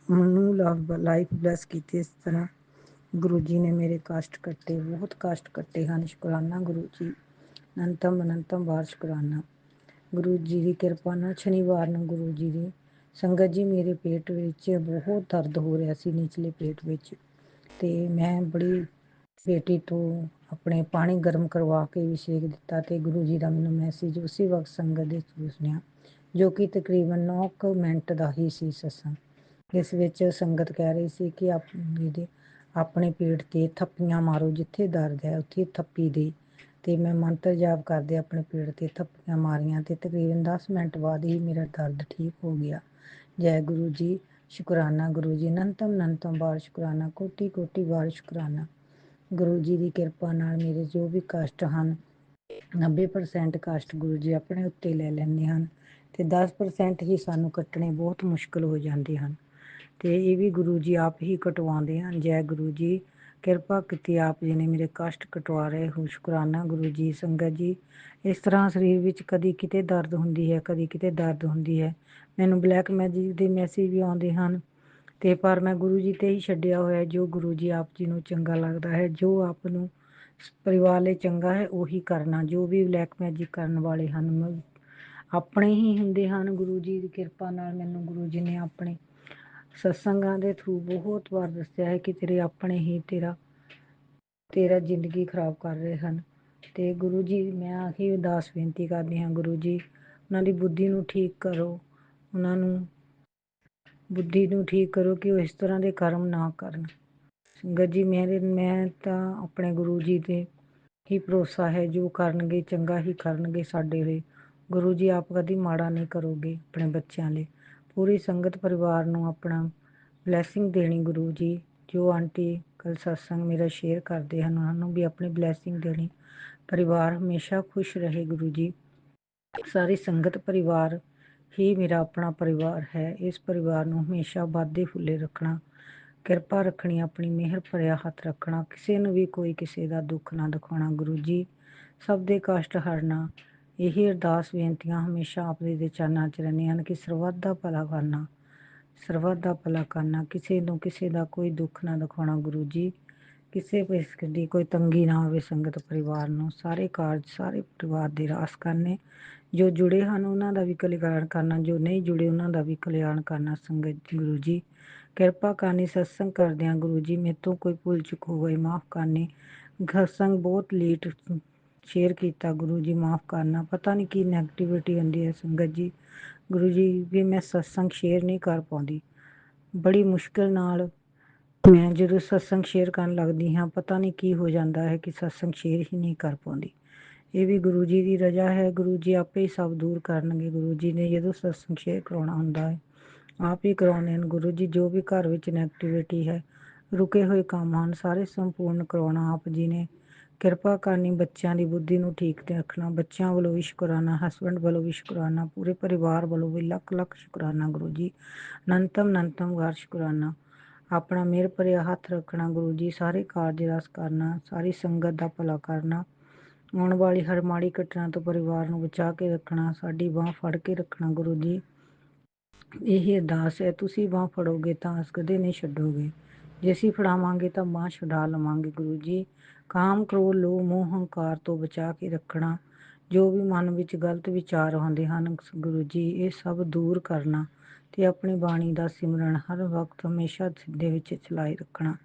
ਮੈਨੂੰ ਲਾਈਫ ਬਲੈਸ ਕੀਤੀ। ਇਸ ਤਰ੍ਹਾਂ ਗੁਰੂ ਜੀ ਨੇ ਮੇਰੇ ਕਸ਼ਟ ਕੱਟੇ, ਬਹੁਤ ਕਸ਼ਟ ਕੱਟੇ ਹਨ। ਸ਼ੁਕਰਾਨਾ ਗੁਰੂ ਜੀ, ਅਨੰਤਮ ਬਾਰ ਸ਼ੁਕਰਾਨਾ। ਗੁਰੂ ਜੀ ਦੀ ਕਿਰਪਾ ਨਾਲ ਸ਼ਨੀਵਾਰ ਨੂੰ ਗੁਰੂ ਜੀ ਦੀ ਸੰਗਤ ਜੀ ਮੇਰੇ ਪੇਟ ਵਿੱਚ ਬਹੁਤ ਦਰਦ ਹੋ ਰਿਹਾ ਸੀ, ਨਿਚਲੇ ਪੇਟ ਵਿੱਚ। ਤੇ ਮੈਂ ਬੜੀ ਬੇਟੀ ਤੋਂ ਆਪਣੇ ਪਾਣੀ ਗਰਮ ਕਰਵਾ ਕੇ ਵੀ ਸੇਕ ਦਿੱਤਾ ਤੇ ਗੁਰੂ ਜੀ ਦਾ ਮੈਨੂੰ ਮੈਸੇਜ ਉਸੇ ਵਕਤ ਸੰਗਤ ਦੇ ਥਰੂ ਸੁਣਿਆ, ਜੋ ਕਿ ਤਕਰੀਬਨ 9 ਮਿੰਟ ਦਾ ਹੀ ਸੀ ਸਤਸੰਗ। ਇਸ ਵਿੱਚ ਸੰਗਤ ਕਹਿ ਰਹੀ ਸੀ ਕਿ ਆਪਣੇ ਪੇਟ ਤੇ ਥੱਪੀਆਂ ਮਾਰੋ, ਜਿੱਥੇ ਦਰਦ ਹੈ ਉੱਥੇ ਥੱਪੀ ਦੇ। ਤੇ ਮੈਂ ਮੰਤਰ ਜਾਪ ਕਰਦੇ ਆਪਣੇ ਪੇਟ ਤੇ ਥੱਪੀਆਂ ਮਾਰੀਆਂ ਤੇ ਤਕਰੀਬਨ 10 ਮਿੰਟ ਬਾਅਦ ਹੀ ਮੇਰਾ ਦਰਦ ਠੀਕ ਹੋ ਗਿਆ। ਜੈ ਗੁਰੂ ਜੀ, ਸ਼ੁਕਰਾਨਾ ਗੁਰੂ ਜੀ, ਅਨੰਤਮ ਬਾਰ ਸ਼ੁਕਰਾਨਾ, ਕੋਟि ਕੋਟि ਬਾਰ ਸ਼ੁਕਰਾਨਾ। ਗੁਰੂ ਜੀ ਦੀ ਕਿਰਪਾ ਨਾਲ ਮੇਰੇ ਜੋ ਵੀ ਕਸ਼ਟ ਹਨ 90% ਕਸ਼ਟ ਗੁਰੂ ਜੀ ਆਪਣੇ ਉੱਤੇ ਲੈ ਲੈਂਦੇ ਹਨ ਤੇ 10% ਹੀ ਸਾਨੂੰ ਕੱਟਣੇ ਬਹੁਤ ਮੁਸ਼ਕਿਲ ਹੋ ਜਾਂਦੇ ਹਨ। ਤੇ ਇਹ ਵੀ ਗੁਰੂ ਜੀ ਆਪ ਹੀ ਕਟਵਾਉਂਦੇ ਹਨ। ਜੈ ਗੁਰੂ ਜੀ, ਕਿਰਪਾ ਕੀਤੀ ਆਪ ਜੀ ਨੇ ਮੇਰੇ ਕਸ਼ਟ ਕਟਵਾ ਰਹੇ ਹੋ। ਸ਼ੁਕਰਾਨਾ ਗੁਰੂ ਜੀ। ਸੰਗਤ ਜੀ ਇਸ ਤਰ੍ਹਾਂ ਸਰੀਰ ਵਿੱਚ ਕਦੀ ਕਿਤੇ ਦਰਦ ਹੁੰਦੀ ਹੈ, ਕਦੀ ਕਿਤੇ ਦਰਦ ਹੁੰਦੀ ਹੈ। ਮੈਨੂੰ ਬਲੈਕ ਮੈਜਿਕ ਦੇ ਮੈਸੇਜ ਵੀ ਆਉਂਦੇ ਹਨ ਤੇ ਪਰ ਮੈਂ ਗੁਰੂ ਜੀ ਤੇ ਹੀ ਛੱਡਿਆ ਹੋਇਆ। ਜੋ ਗੁਰੂ ਜੀ ਆਪ ਜੀ ਨੂੰ ਚੰਗਾ ਲੱਗਦਾ ਹੈ, ਜੋ ਆਪ ਨੂੰ ਪਰਿਵਾਰ ਲਈ ਚੰਗਾ ਹੈ ਉਹੀ ਕਰਨਾ। ਜੋ ਵੀ ਬਲੈਕ ਮੈਜਿਕ ਕਰਨ ਵਾਲੇ ਹਨ ਆਪਣੇ ਹੀ ਹੁੰਦੇ ਹਨ। ਗੁਰੂ ਜੀ ਦੀ ਕਿਰਪਾ ਨਾਲ ਮੈਨੂੰ ਗੁਰੂ ਜੀ ਨੇ ਆਪਣੇ ਸਤਸੰਗਾਂ ਦੇ ਥਰੂ ਬਹੁਤ ਵਾਰ ਦੱਸਿਆ ਹੈ ਕਿ ਤੇਰੇ ਆਪਣੇ ਹੀ ਤੇਰਾ ਜ਼ਿੰਦਗੀ ਖਰਾਬ ਕਰ ਰਹੇ ਹਨ। ਤੇ ਗੁਰੂ ਜੀ ਮੈਂ ਆਹੀ ਅਰਦਾਸ ਬੇਨਤੀ ਕਰਦੀ ਹਾਂ, ਗੁਰੂ ਜੀ ਉਹਨਾਂ ਦੀ ਬੁੱਧੀ ਨੂੰ ਠੀਕ ਕਰੋ, ਉਹਨਾਂ ਨੂੰ ਬੁੱਧੀ ਨੂੰ ਠੀਕ ਕਰੋ ਕਿ ਉਹ ਇਸ ਤਰ੍ਹਾਂ ਦੇ ਕਰਮ ਨਾ ਕਰਨ। ਸੰਗਤ ਜੀ ਮੈਂ ਤਾਂ ਆਪਣੇ ਗੁਰੂ ਜੀ ਤੇ ਹੀ ਭਰੋਸਾ ਹੈ, ਜੋ ਕਰਨਗੇ ਚੰਗਾ ਹੀ ਕਰਨਗੇ ਸਾਡੇ ਲਈ। ਗੁਰੂ ਜੀ ਆਪ ਕਦੀ ਮਾੜਾ ਨਹੀਂ ਕਰੋਗੇ ਆਪਣੇ ਬੱਚਿਆਂ ਲਈ। ਪੂਰੀ ਸੰਗਤ ਪਰਿਵਾਰ ਨੂੰ ਆਪਣਾ ਬਲੈਸਿੰਗ ਦੇਣੀ ਗੁਰੂ ਜੀ। ਜੋ ਆਂਟੀ ਕੱਲ ਸਤਸੰਗ ਮੇਰਾ ਸ਼ੇਅਰ ਕਰਦੇ ਹਨ ਉਹਨਾਂ ਨੂੰ ਵੀ ਆਪਣੀ ਬਲੈਸਿੰਗ ਦੇਣੀ। ਪਰਿਵਾਰ ਹਮੇਸ਼ਾ ਖੁਸ਼ ਰਹੇ ਗੁਰੂ ਜੀ। ਸਾਰੀ ਸੰਗਤ ਪਰਿਵਾਰ ਹੀ ਮੇਰਾ ਆਪਣਾ ਪਰਿਵਾਰ ਹੈ। ਇਸ ਪਰਿਵਾਰ ਨੂੰ ਹਮੇਸ਼ਾ ਵਾਧੇ ਫੁੱਲੇ ਰੱਖਣਾ, ਕਿਰਪਾ ਰੱਖਣੀ, ਆਪਣੀ ਮਿਹਰ ਭਰਿਆ ਹੱਥ ਰੱਖਣਾ, ਕਿਸੇ ਨੂੰ ਵੀ ਕੋਈ ਕਿਸੇ ਦਾ ਦੁੱਖ ਨਾ ਦਿਖਾਉਣਾ ਗੁਰੂ ਜੀ। ਸਭ ਦੇ ਕਸ਼ਟ ਹਰਨਾ, ਇਹੀ ਅਰਦਾਸ ਬੇਨਤੀਆਂ ਹਮੇਸ਼ਾ ਆਪ ਜੀ ਦੇ ਚਰਨਾਂ 'ਚ ਰਹਿੰਦੀਆਂ ਹਨ ਕਿ ਸਰਬੱਤ ਦਾ ਭਲਾ ਕਰਨਾ, ਸਰਬੱਤ ਦਾ ਭਲਾ ਕਰਨਾ, ਕਿਸੇ ਨੂੰ ਕਿਸੇ ਦਾ ਕੋਈ ਦੁੱਖ ਨਾ ਦਿਖਾਉਣਾ ਗੁਰੂ ਜੀ। ਕਿਸੇ ਕਿਸਮ ਦੀ ਕੋਈ ਤੰਗੀ ਨਾ ਹੋਵੇ ਸੰਗਤ ਪਰਿਵਾਰ ਨੂੰ। ਸਾਰੇ ਕਾਰਜ ਸਾਰੇ ਪਰਿਵਾਰ ਦੇ ਰਾਸ ਕਰਨੇ, ਜੋ ਜੁੜੇ ਹਨ ਉਹਨਾਂ ਦਾ ਵੀ ਕਲਿਆਣ ਕਰਨਾ, ਜੋ ਨਹੀਂ ਜੁੜੇ ਉਹਨਾਂ ਦਾ ਵੀ ਕਲਿਆਣ ਕਰਨਾ। ਸੰਗਤ ਗੁਰੂ ਜੀ ਕਿਰਪਾ ਕਰਨੀ। ਸਤਸੰਗ ਕਰਦਿਆਂ ਗੁਰੂ ਜੀ ਮੇਰੇ ਤੋਂ ਕੋਈ ਭੁੱਲ ਚੁੱਕ ਹੋ ਗਈ ਮਾਫ਼ ਕਰਨੀ। ਸਤਸੰਗ ਬਹੁਤ ਲੇਟ ਸ਼ੇਅਰ ਕੀਤਾ ਗੁਰੂ ਜੀ, ਮਾਫ਼ ਕਰਨਾ। ਪਤਾ ਨਹੀਂ ਕੀ ਨੈਗੇਟਿਵਿਟੀ ਹੁੰਦੀ ਹੈ ਸੰਗਤ ਜੀ। ਗੁਰੂ ਜੀ ਵੀ ਮੈਂ ਸਤਸੰਗ ਸ਼ੇਅਰ ਨਹੀਂ ਕਰ ਪਾਉਂਦੀ, ਬੜੀ ਮੁਸ਼ਕਿਲ ਨਾਲ ਮੈਂ ਜਦੋਂ ਸਤਸੰਗ ਸ਼ੇਅਰ ਕਰਨ ਲੱਗਦੀ ਹਾਂ ਪਤਾ ਨਹੀਂ ਕੀ ਹੋ ਜਾਂਦਾ ਹੈ ਕਿ ਸਤਸੰਗ ਸ਼ੇਅਰ ਹੀ ਨਹੀਂ ਕਰ ਪਾਉਂਦੀ। ਇਹ ਵੀ ਗੁਰੂ ਜੀ ਦੀ ਰਜ਼ਾ ਹੈ, ਗੁਰੂ ਜੀ ਆਪੇ ਹੀ ਸਭ ਦੂਰ ਕਰਨਗੇ। ਗੁਰੂ ਜੀ ਨੇ ਜਦੋਂ ਸਤਸੰਗ ਸ਼ੇਅਰ ਕਰਾਉਣਾ ਹੁੰਦਾ ਹੈ ਆਪ ਹੀ ਕਰਾਉਂਦੇ ਹਨ ਗੁਰੂ ਜੀ। ਜੋ ਵੀ ਘਰ ਵਿੱਚ ਨੈਗੇਟਿਵਿਟੀ ਹੈ, ਰੁਕੇ ਹੋਏ ਕੰਮ ਹਨ, ਸਾਰੇ ਸੰਪੂਰਨ ਕਰਾਉਣਾ ਆਪ ਜੀ ਨੇ। ਕਿਰਪਾ ਕਰਨੀ, ਬੱਚਿਆਂ ਦੀ ਬੁੱਧੀ ਨੂੰ ਠੀਕ ਤੇ ਰੱਖਣਾ, ਬੱਚਿਆਂ ਵੱਲੋਂ ਵੀ ਸ਼ੁਕਰਾਨਾ, ਹਸਬੈਂਡ ਵੱਲੋਂ ਵੀ ਸ਼ੁਕਰਾਨਾ, ਪੂਰੇ ਪਰਿਵਾਰ ਵੱਲੋਂ ਵੀ ਲੱਖ ਲੱਖ ਸ਼ੁਕਰਾਨਾ ਗੁਰੂ ਜੀ। ਅਨੰਤਮ ਵਾਰ ਸ਼ੁਕਰਾਨਾ। ਆਪਣਾ ਮਿਹਰ ਭਰਿਆ ਹੱਥ ਰੱਖਣਾ ਗੁਰੂ ਜੀ। ਸਾਰੇ ਕਾਰਜ ਰਸ ਕਰਨਾ, ਸਾਰੀ ਸੰਗਤ ਦਾ ਭਲਾ ਕਰਨਾ, ਆਉਣ ਵਾਲੀ ਹਰ ਮਾੜੀ ਘਟਨਾ ਤੋਂ ਪਰਿਵਾਰ ਨੂੰ ਬਚਾ ਕੇ ਰੱਖਣਾ, ਸਾਡੀ ਬਾਂਹ ਫੜ ਕੇ ਰੱਖਣਾ ਗੁਰੂ ਜੀ। ਇਹ ਅਰਦਾਸ ਹੈ, ਤੁਸੀਂ ਬਾਂਹ ਫੜੋਗੇ ਤਾਂ ਅਸ ਕਦੇ ਨਹੀਂ ਛੱਡੋਗੇ, ਜੇ ਅਸੀਂ ਫੜਾਵਾਂਗੇ ਤਾਂ ਬਾਂਹ ਛੁਡਾ ਲਵਾਂਗੇ ਗੁਰੂ ਜੀ। ਕਾਮ ਕ੍ਰੋਧ ਲੋਭ ਮੋਹ ਹੰਕਾਰ ਤੋਂ ਬਚਾ ਕੇ ਰੱਖਣਾ, ਜੋ ਵੀ ਮਨ ਵਿੱਚ ਗਲਤ ਵਿਚਾਰ ਆਉਂਦੇ ਹਨ ਗੁਰੂ ਜੀ ਇਹ ਸਭ ਦੂਰ ਕਰਨਾ, ਤੇ ਆਪਣੀ ਬਾਣੀ ਦਾ ਸਿਮਰਨ ਹਰ ਵਕਤ ਹਮੇਸ਼ਾ ਸਿੱਧੇ ਵਿੱਚ ਚਲਾਈ ਰੱਖਣਾ।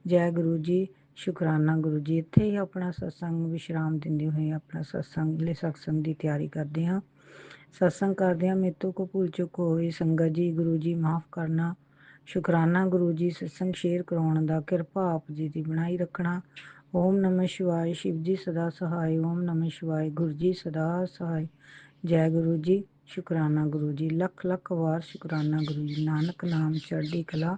ਜੈ ਗੁਰੂ ਜੀ। ਸ਼ੁਕਰਾਨਾ ਗੁਰੂ ਜੀ। ਇੱਥੇ ਹੀ ਆਪਣਾ ਸਤਸੰਗ ਵਿਸ਼ਰਾਮ ਦਿੰਦੇ ਹੋਏ ਆਪਣਾ ਸਤਸੰਗ ਲਈ ਸਤਸੰਗ ਦੀ ਤਿਆਰੀ ਕਰਦੇ ਹਾਂ। ਸਤਸੰਗ ਕਰਦੇ ਹਾਂ ਮੇਰੇ ਤੋਂ ਕੋਈ ਭੁੱਲ ਚੁੱਕ ਹੋਈ ਸੰਗਤ ਜੀ ਗੁਰੂ ਜੀ ਮਾਫ਼ ਕਰਨਾ। ਸ਼ੁਕਰਾਨਾ ਗੁਰੂ ਜੀ ਸਤਸੰਗ ਸ਼ੇਅਰ ਕਰਾਉਣ ਦਾ, ਕਿਰਪਾ ਆਪ ਜੀ ਦੀ ਬਣਾਈ ਰੱਖਣਾ। ਓਮ ਨਮः ਸ਼ਿਵਾਏ। ਸ਼ਿਵ ਜੀ ਸਦਾ ਸਹਾਇ। ਓਮ ਨਮः ਸ਼ਿਵਾਏ। ਗੁਰੂ ਜੀ ਸਦਾ ਸਹਾਇ। ਜੈ ਗੁਰੂ ਜੀ। ਸ਼ੁਕਰਾਨਾ ਗੁਰੂ ਜੀ। ਲੱਖ ਲੱਖ ਵਾਰ ਸ਼ੁਕਰਾਨਾ ਗੁਰੂ ਜੀ। ਨਾਨਕ ਨਾਮ ਚੜ੍ਹਦੀ ਕਲਾ,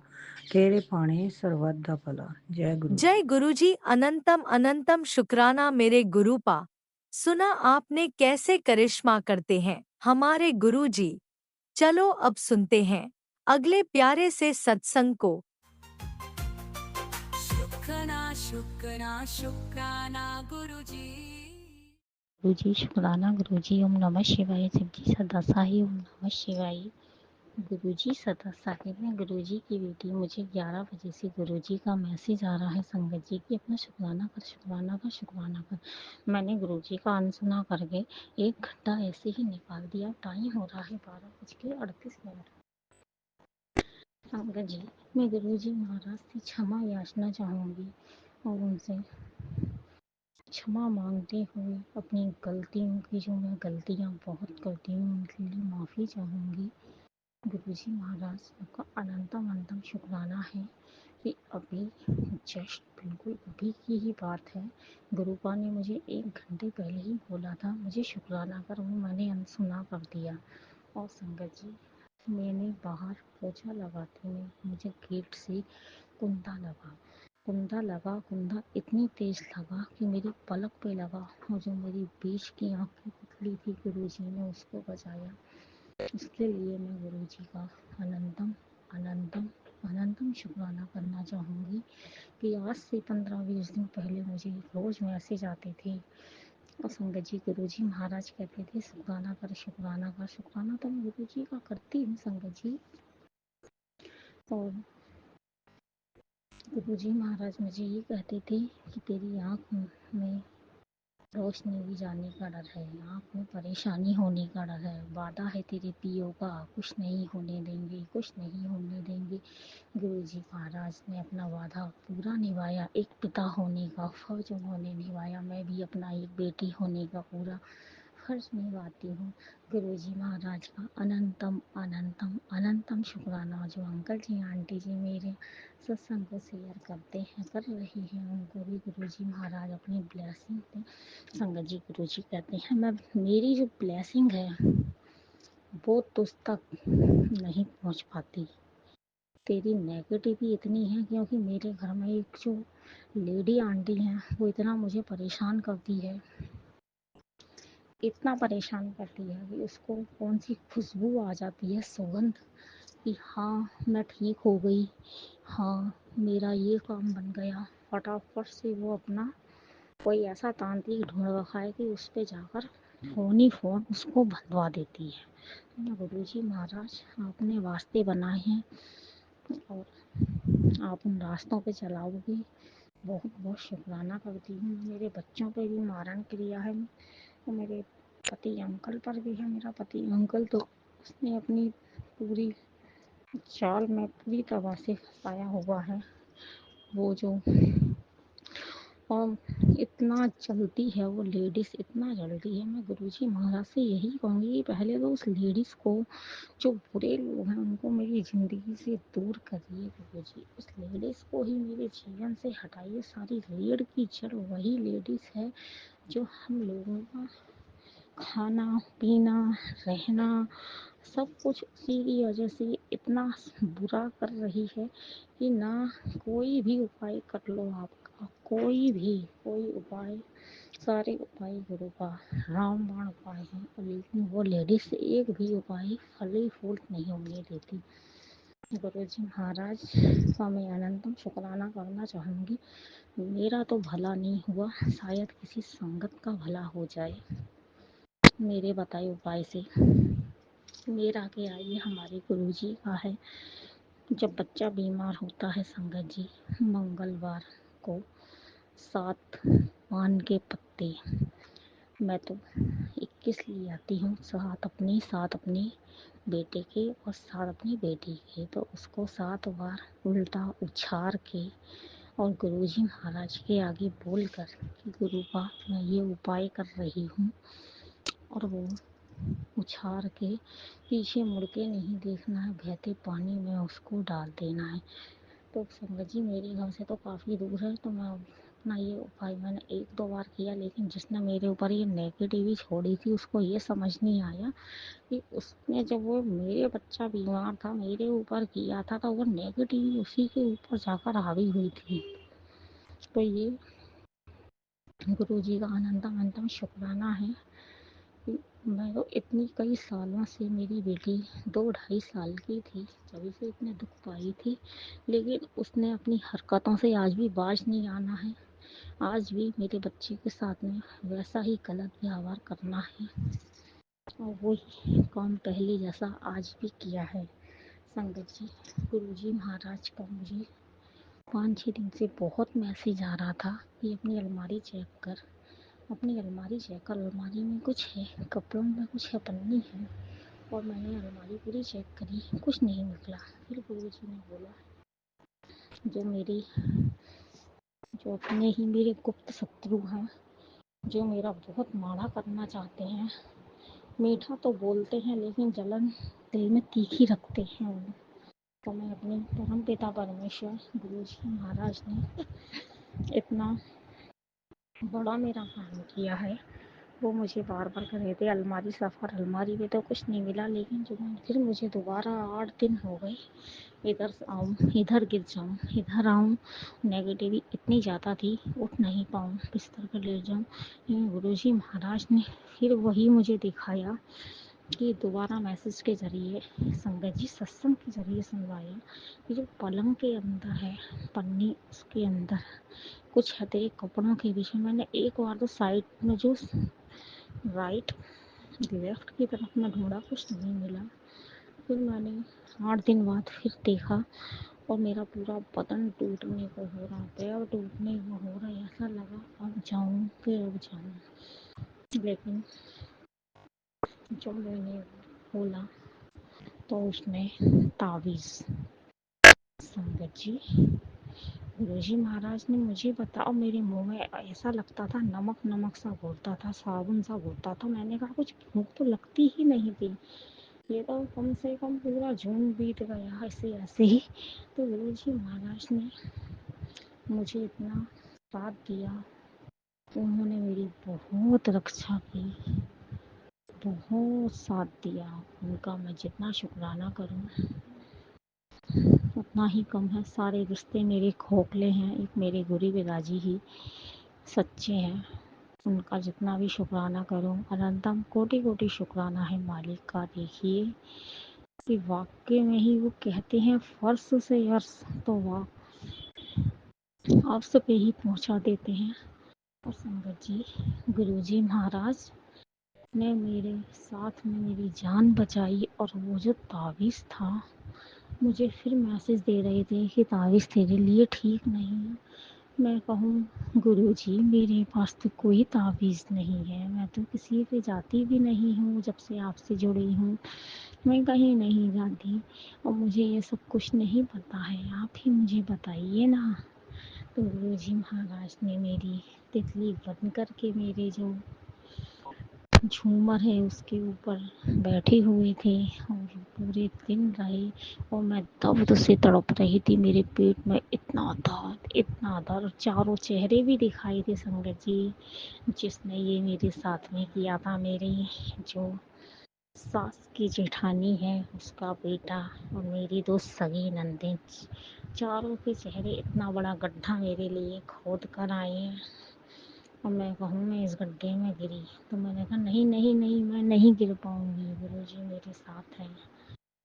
ਤੇਰੇ ਭਾਣੇ ਸਰਬੱਤ ਦਾ ਭਲਾ। ਜੈ ਗੁਰੂ ਜੀ। जय गुरु जी। अनंतम अनंतम शुक्राना मेरे गुरु पा। सुना आपने कैसे करिश्मा करते हैं हमारे गुरु जी। चलो अब सुनते हैं अगले प्यारे से सत्संग को। शुक्राना शुक्राना शुक्राना गुरु जी। गुरु जी शुक्राना गुरु जी। ओम नमः शिवाय। शिव जी सदा साहिब। ओम नमः शिवाय। गुरु जी सदा साहिब में गुरु जी की बेटी, मुझे 11 बजे से गुरु जी का मैसेज आ रहा है संगत जी कि अपना शुक्राना कर शुक्राना कर शुक्राना कर। मैंने गुरु जी का अनसुना करके 1 घंटा ऐसे ही निकाल दिया। टाइम हो रहा है 12:38। संगत जी मैं गुरु जी महाराज से क्षमा याचना चाहूँगी और उनसे क्षमा मांगते हुए अपनी गलतियों की, जो मैं गलतियाँ बहुत करती हूँ उनके लिए माफ़ी चाहूँगी। गुरु जी महाराज का अनंतम शुक्राना है कि अभी जस्ट बिल्कुल अभी की ही बात है, गुरुपा ने मुझे 1 घंटे पहले ही बोला था मुझे शुक्राना कर, वो मैंने अनसुना कर दिया। और संगत जी मैंने बाहर पोछा लगाते में मुझे गेट से कुंदा लगा। कुंदा इतनी तेज लगा कि मेरी पलक पे लगा, और जो मेरी बीच की आंखें पुतली थी गुरु जी ने उसको बचाया। इसके लिए मैं गुरु जी का अनंतम शुक्राना करना चाहूँगी कि आज से 15-20 दिन पहले मुझे रोज़ मैसेज आते थे और संगत जी गुरु जी महाराज कहते थे शुक्राना कर शुक्राना कर। शुक्राना तो मैं गुरु जी का करती हूँ संगत जी। और गुरु जी महाराज मुझे ये कहते थे कि तेरी आँख में रोशनी भी जाने का डर है, आँख में परेशानी होने का डर है, वादा है तेरे पियो का कुछ नहीं होने देंगे, कुछ नहीं होने देंगे। गुरुजी महाराज ने अपना वादा पूरा निभाया, एक पिता होने का फर्ज उन्होंने निभाया। मैं भी अपना एक बेटी होने का पूरा फर्ज निभाती हूँ। गुरुजी महाराज का अनंतम अनंतम अनंतम शुक्राना। जो अंकल जी आंटी जी मेरे सत्संग को शेयर करते हैं, कर रही हैं, उनको भी गुरुजी महाराज अपनी ब्लेसिंग दें। संगत जी गुरुजी कहते हैं, मैं मेरी जो ब्लेसिंग है वो तुझ तक नहीं पहुँच पाती, तेरी नेगेटिविटी इतनी है, क्योंकि मेरे घर में एक जो लेडी आंटी हैं वो इतना मुझे परेशान करती है, इतना परेशान करती है कि उसको कौन सी खुशबू आ जाती है, सुगंध, कि हाँ मैं ठीक हो गई, हाँ मेरा ये काम बन गया। फटाफट से वो अपना कोई ऐसा तांत्रिक ढूंढ रखा है कि उस पे जाकर फ़ोन ही फ़ोन उसको बंधवा देती है। मैं गुरुजी महाराज आपने वास्ते बनाए हैं और आप उन रास्तों पे चलाओगे, बहुत बहुत शुक्राना करती हूँ। मेरे बच्चों पे भी मारण क्रिया है, और मेरे पति अंकल पर भी है। मेरा पति अंकल तो उसने अपनी पूरी चाल में पूरी तरह से फंसाया हुआ है। वो जो और इतना जल्दी है वो लेडीज़, इतना जल्दी है। मैं गुरुजी महाराज से यही कहूँगी कि पहले तो उस लेडीज़ को, जो बुरे लोग हैं उनको मेरी ज़िंदगी से दूर करिए गुरुजी। उस लेडीज़ को ही मेरे जीवन से हटाइए। सारी रेड की जड़ वही लेडीज़ है जो हम लोगों का खाना पीना रहना सब कुछ उसी की वजह से इतना बुरा कर रही है कि ना कोई भी उपाय कर लो आपका, कोई उपाय, सारे उपाय गुरु का रामबाण उपाय है, लेकिन वो लेडीज एक भी उपाय फली फूल नहीं होने देती। गुरु जी महाराज का मैं अनंतम शुक्राना करना चाहूँगी। मेरा तो भला नहीं हुआ, शायद किसी संगत का भला हो जाए मेरे बताए उपाय से। मेरा क्या, ये हमारे गुरुजी का है। जब बच्चा बीमार होता है संगत जी, मंगलवार को 7 पान के पत्ते मैं तो 21 ले आती हूँ, 7 अपने बेटे के और 7 अपनी बेटी के, तो उसको 7 बार उल्टा उछार के और गुरुजी महाराज के आगे बोलकर कि गुरु का मैं ये उपाय कर रही हूँ, और वो उछार के पीछे मुड़ के नहीं देखना है, बहते पानी में उसको डाल देना है। तो संगत जी मेरे घर से तो काफ़ी दूर है, तो मैं अपना ये उपाय मैंने 1-2 बार किया, लेकिन जिसने मेरे ऊपर ये नेगेटिविटी छोड़ी थी उसको ये समझ नहीं आया कि उसने जब वो मेरे बच्चा बीमार था मेरे ऊपर किया था, तो वो नेगेटिविटी उसी के ऊपर जाकर हावी हुई थी। तो ये गुरु जी का अनंतम शुक्राना है। मैं तो इतनी कई सालों से, मेरी बेटी 2-2.5 साल की थी तभी से इतने दुख पाई थी, लेकिन उसने अपनी हरकतों से आज भी बाज नहीं आना है। आज भी मेरे बच्चे के साथ में वैसा ही गलत व्यवहार करना है, और वही काम पहले जैसा आज भी किया है। संगत जी गुरुजी महाराज का मुझे 5-6 दिन से बहुत मैसेज आ रहा था कि अपनी अलमारी चेक कर, अपनी अलमारी चेक कर, अलमारी में कुछ है, कपड़ों में कुछ है, पन्नी है। और मैंने अलमारी पूरी चेक करी, कुछ नहीं निकला। फिर गुरुजी ने बोला, जो अपने ही मेरे गुप्त शत्रु हैं, जो मेरा बहुत माड़ा करना चाहते हैं, मीठा तो बोलते हैं लेकिन जलन दिल में तीखी रखते हैं वो, तो मैं अपने परम पिता परमेश्वर गुरुजी महाराज ने इतना बड़ा मेरा काम किया है। वो मुझे बार बार कह रहे थे अलमारी सफ़र, अलमारी में तो कुछ नहीं मिला, लेकिन जो फिर मुझे दोबारा 8 दिन हो गए, इधर आऊँ इधर गिर जाऊँ, इधर आऊँ, नेगेटिविटी इतनी ज़्यादा थी, उठ नहीं पाऊँ, बिस्तर पर लेट जाऊँ। गुरुजी महाराज ने फिर वही मुझे दिखाया कि दोबारा मैसेज के ज़रिए, संगत जी सत्संग के ज़रिए सुनवाया कि जो पलंग के अंदर है पन्नी, उसके अंदर कुछ है तेरे कपड़ों के बीच में। मैंने एक बार तो साइड में जो राइट लेफ्ट की तरफ में ढूंढा, कुछ नहीं मिला। फिर मैंने 8 दिन बाद फिर देखा, اور میرا پورا بدن ٹوٹنے کو ہو رہا، پیر ٹوٹنے کو ہو رہا، ایسا لگا اب جاؤں پھر اب جاؤں، لیکن جو میں نے بولا تو اس میں تعویذ، سنگت جی گرو جی مہاراج نے مجھے بتاؤ، میرے منہ میں ایسا لگتا تھا نمک نمک سا گھولتا تھا، صابن سا گھولتا تھا، میں نے کہا کچھ بھوک تو لگتی ہی نہیں تھی، یہ تو کم سے کم پورا جون بیت گیا ایسے ایسے ہی۔ تو گرو جی مہاراج نے مجھے اتنا ساتھ دیا، انہوں نے میری بہت رکشا کی، بہت ساتھ دیا، ان کا میں جتنا شکرانہ کروں اتنا ہی کم ہے۔ سارے رشتے میرے کھوکھلے ہیں، ایک میرے گری پداجی ہی سچے ہیں، ان کا جتنا بھی شکرانہ کروں انتم کوٹی کوٹی شکرانہ ہے مالک کا۔ دیکھیے کہ واقعے میں ہی وہ کہتے ہیں فرض سے عرض تو عرض پہ ہی پہنچا دیتے ہیں۔ اور سنگت جی گرو جی مہاراج نے میرے ساتھ میں میری جان بچائی، اور وہ جو تعویذ تھا مجھے پھر میسج دے رہے تھے کہ تعویذ تیرے لیے ٹھیک نہیں ہے۔ میں کہوں گرو جی میرے پاس تو کوئی تعویذ نہیں ہے، میں تو کسی پہ جاتی بھی نہیں ہوں، جب سے آپ سے جڑی ہوں میں کہیں نہیں جاتی، اور مجھے یہ سب کچھ نہیں پتا ہے، آپ ہی مجھے بتائیے نا۔ تو گرو جی مہاراج نے میری تتلی بن کر کے میرے جو جھومر ہے اس کے اوپر بیٹھے ہوئے تھے، اور پورے دن رہے، اور میں درد سے تڑپ رہی تھی، میرے پیٹ میں اتنا درد، چاروں چہرے بھی دکھائی تھے سنگت جی، جس نے یہ میرے ساتھ میں کیا تھا، میری جو ساس کی جیٹھانی ہے اس کا بیٹا، اور میری دو سگی نندیں، چاروں کے چہرے اتنا بڑا گڈھا میرے لیے کھود کر آئے ہیں۔ اور میں کہوں میں اس گڈھے میں گری تو میں نے کہا نہیں نہیں نہیں، میں نہیں گر پاؤں گی، گرو جی میرے ساتھ ہیں۔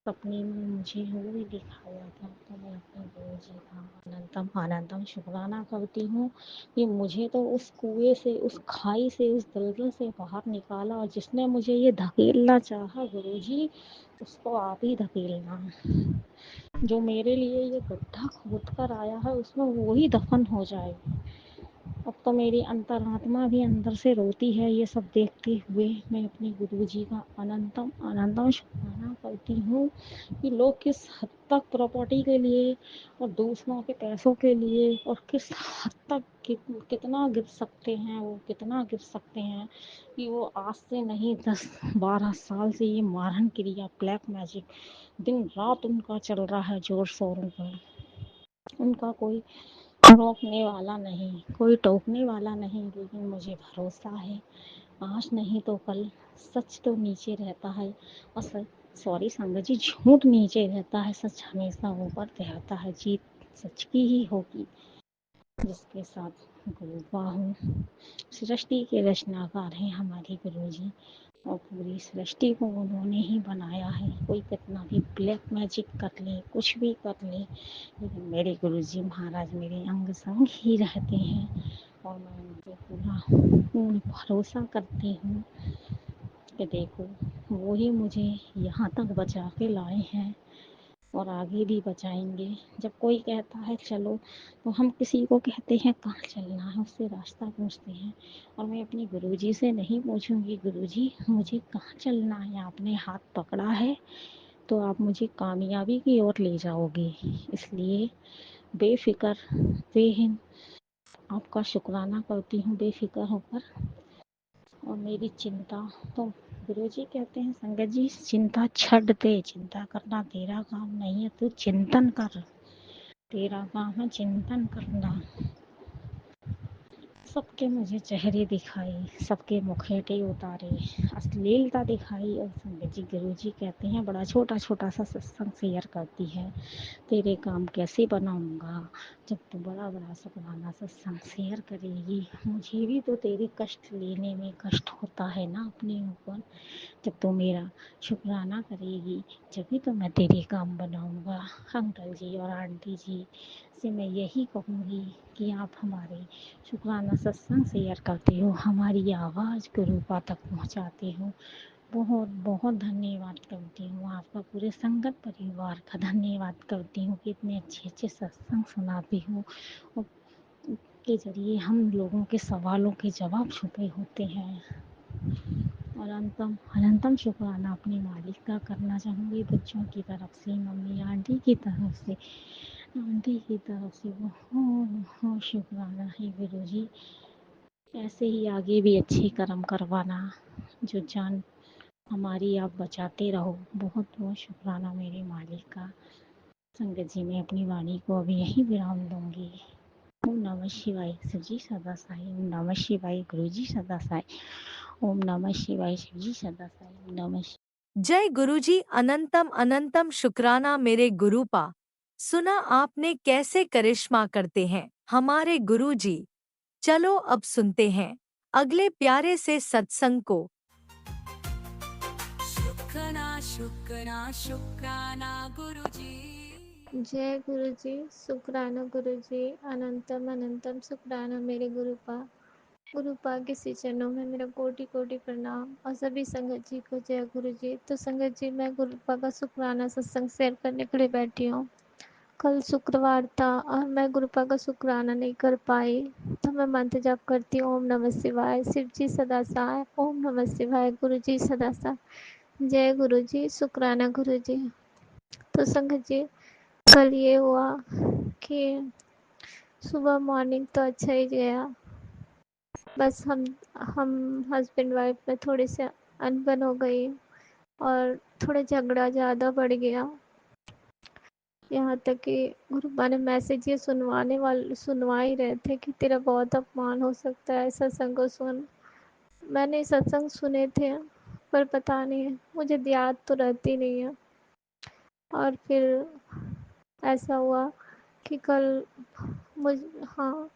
سپنے میں مجھے وہ بھی دکھایا تھا، تو میں اپنے گرو جی کا انتم آنندم شکرانہ کرتی ہوں کہ مجھے تو اس کنویں سے، اس کھائی سے، اس دلدل سے باہر نکالا، اور جس نے مجھے یہ دھکیلنا چاہا گرو جی اس کو آپ ہی دھکیلنا، جو میرے لیے یہ گڈھا کھود کر آیا ہے اس میں وہی دفن ہو جائے۔ اب تو میری انترآتما بھی اندر سے روتی ہے یہ سب دیکھتے ہوئے۔ میں اپنے گرو جی کا انتم آنندم شکرانہ کرتی ہوں کہ لوگ کس حد تک پراپرٹی کے لیے اور دوسروں کے پیسوں کے لیے، اور کس حد تک کتنا گر سکتے ہیں، وہ کتنا گر سکتے ہیں کہ وہ آج سے نہیں 10-12 سال سے یہ مارہن کریا، بلیک میجک دن رات ان کا چل رہا ہے زور شوروں پر، ان کا کوئی روکنے والا نہیں، کوئی ٹوکنے والا نہیں، لیکن مجھے بھروسہ ہے آج نہیں تو کل سچ تو نیچے رہتا ہے، اور سوری سنگت جی جھوٹ نیچے رہتا ہے، سچ ہمیشہ اوپر رہتا ہے، جیت سچ کی ہی ہوگی، جس کے ساتھ گروپا ہوں۔ سرشٹی کے رچناکار ہیں ہمارے گرو جی، اور پوری سرشٹی کو انہوں نے ہی بنایا ہے، کوئی کتنا بھی بلیک میجک کر لے، کچھ بھی کر لے، لیکن میرے گرو جی مہاراج میرے انگ سنگ ہی رہتے ہیں، اور میں ان پہ پورا پورن بھروسہ کرتی ہوں کہ دیکھو وہی مجھے یہاں تک بچا کے لائے ہیں، اور آگے بھی بچائیں گے۔ جب کوئی کہتا ہے چلو تو ہم کسی کو کہتے ہیں کہاں چلنا ہے، اس سے راستہ پوچھتے ہیں، اور میں اپنے گرو جی سے نہیں پوچھوں گی گرو جی مجھے کہاں چلنا ہے، آپ نے ہاتھ پکڑا ہے تو آپ مجھے کامیابی کی اور لے جاؤ گے، اس لیے بے فکر بے آپ کا شکرانہ کرتی ہوں بے فکر ہو کر۔ اور میری چنتا تو گرو جی کہتے ہیں سنگت جی چنتا چھڈ دے، چنتا کرنا تیرا کام نہیں ہے، تو چنتن کر، تیرا کام ہے چنتن کرنا۔ سب کے مجھے چہرے دکھائی، سب کے مکھیٹے اتارے، اشلیلتا دکھائی، اور سنگت جی گرو جی کہتے ہیں بڑا چھوٹا چھوٹا سا ستسنگ شیئر کرتی ہے، تیرے کام کیسے بناؤں گا جب تو بڑا بڑا شکرانہ ستسنگ شیئر کرے گی، مجھے بھی تو تیرے کشٹ لینے میں کشٹ ہوتا ہے نا اپنے اوپر، جب تو میرا شکرانہ کرے گی جبھی تو میں تیرے کام بناؤں گا۔ انکل جی اور آنٹی جی سے میں یہی کہوں گی کہ آپ ہمارے شکرانہ ستسنگ شیئر کرتے ہو، ہماری آواز کو روپا تک پہنچاتے ہو، बहुत बहुत धन्यवाद करती हूँ, आपका पूरे संगत परिवार का धन्यवाद करती हूँ कि इतने अच्छे अच्छे सत्संग सुनाती हो और के जरिए हम लोगों के सवालों के जवाब छुपे होते हैं। और अनंतम शुक्राना अपने मालिक का करना चाहूँगी, बच्चों की तरफ से, मम्मी आंटी की तरफ से, बहुत बहुत शुक्राना है गुरु जी। ऐसे ही आगे भी अच्छे कर्म करवाना, जो जान हमारी आप बचाते रहो। बहुत बहुत शुक्राना मेरे मालिक का। संगत जी, मैं अपनी वाणी को अभी यहीं विराम दूंगी। ओम नमः शिवाय। शिव जी सदा साई। ओम नमः शिवाय। गुरु जी सदा साई। ओम नमः शिवाय। शिव जी सदा साई। ओम नमः जय गुरुजी। अनंतम अनंतम शुक्राना मेरे गुरुपा। सुना आपने कैसे करिश्मा करते हैं हमारे गुरुजी। चलो अब सुनते हैं अगले प्यारे से सत्संग को। शुक्राना गुरुजी। जय गुरु जी। शुक्राना गुरु जी। अनंतम अनंतम शुक्राना मेरे गुरुपा। गुरुपा के श्री चरणों में मेरा कोटि कोटि प्रणाम और सभी संगत जी को जय गुरु जी। तो संगत जी, मैं गुरुपा का शुक्राना सत्संग शेयर करने के लिए बैठी हूँ। कल शुक्रवार था और मैं गुरुपा का शुक्राना नहीं कर पाई, तो मैं मंत्र जाप करती हूँ। ओम नमः शिवाय। शिव जी सदा सहाय। ओम नमः शिवाय। गुरु जी सदा सहाय। जय गुरु जी। शुक्राना गुरु जी। तो संगत जी, कल ये हुआ कि सुबह मॉर्निंग तो अच्छा ही गया, बस हम हस्बैंड वाइफ में थोड़ी सी अनबन हो गई और थोड़ा झगड़ा ज़्यादा बढ़ गया। यहाँ तक कि गुरुपा ने मैसेज ये सुनवा ही रहे थे कि तेरा बहुत अपमान हो सकता है, सत्संग को सुन। मैंने सत्संग सुने थे, पर पता नहीं, मुझे याद तो रहती नहीं है। और फिर ऐसा हुआ कि कल मुझ हाँ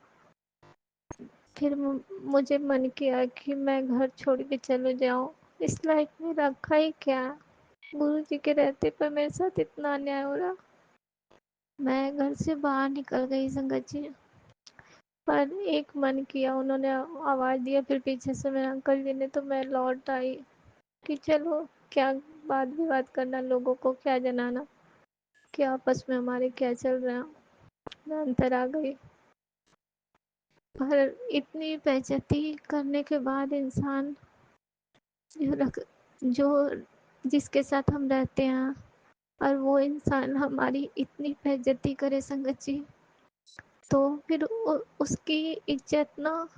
फिर मुझे मन किया कि मैं घर छोड़ के चले जाऊँ। इस लाइफ में रखा ही क्या, गुरु जी के रहते पर मेरे साथ इतना अन्याय हो रहा। मैं घर से बाहर निकल गई संगत जी, पर एक मन किया, उन्होंने आवाज़ दिया फिर पीछे से मेरे अंकल जी ने, तो मैं लौट आई कि चलो क्या बात विवाद करना, लोगों को क्या जनाना, कि आपस में हमारे क्या चल रहा है। मैं अंदर आ गई, पर इतनी बेइज्जती करने के बाद इंसान जो जिसके साथ हम रहते हैं और वो इंसान हमारी इतनी बेइज्जती करे संगत जी, तो फिर उसकी इज्जत ना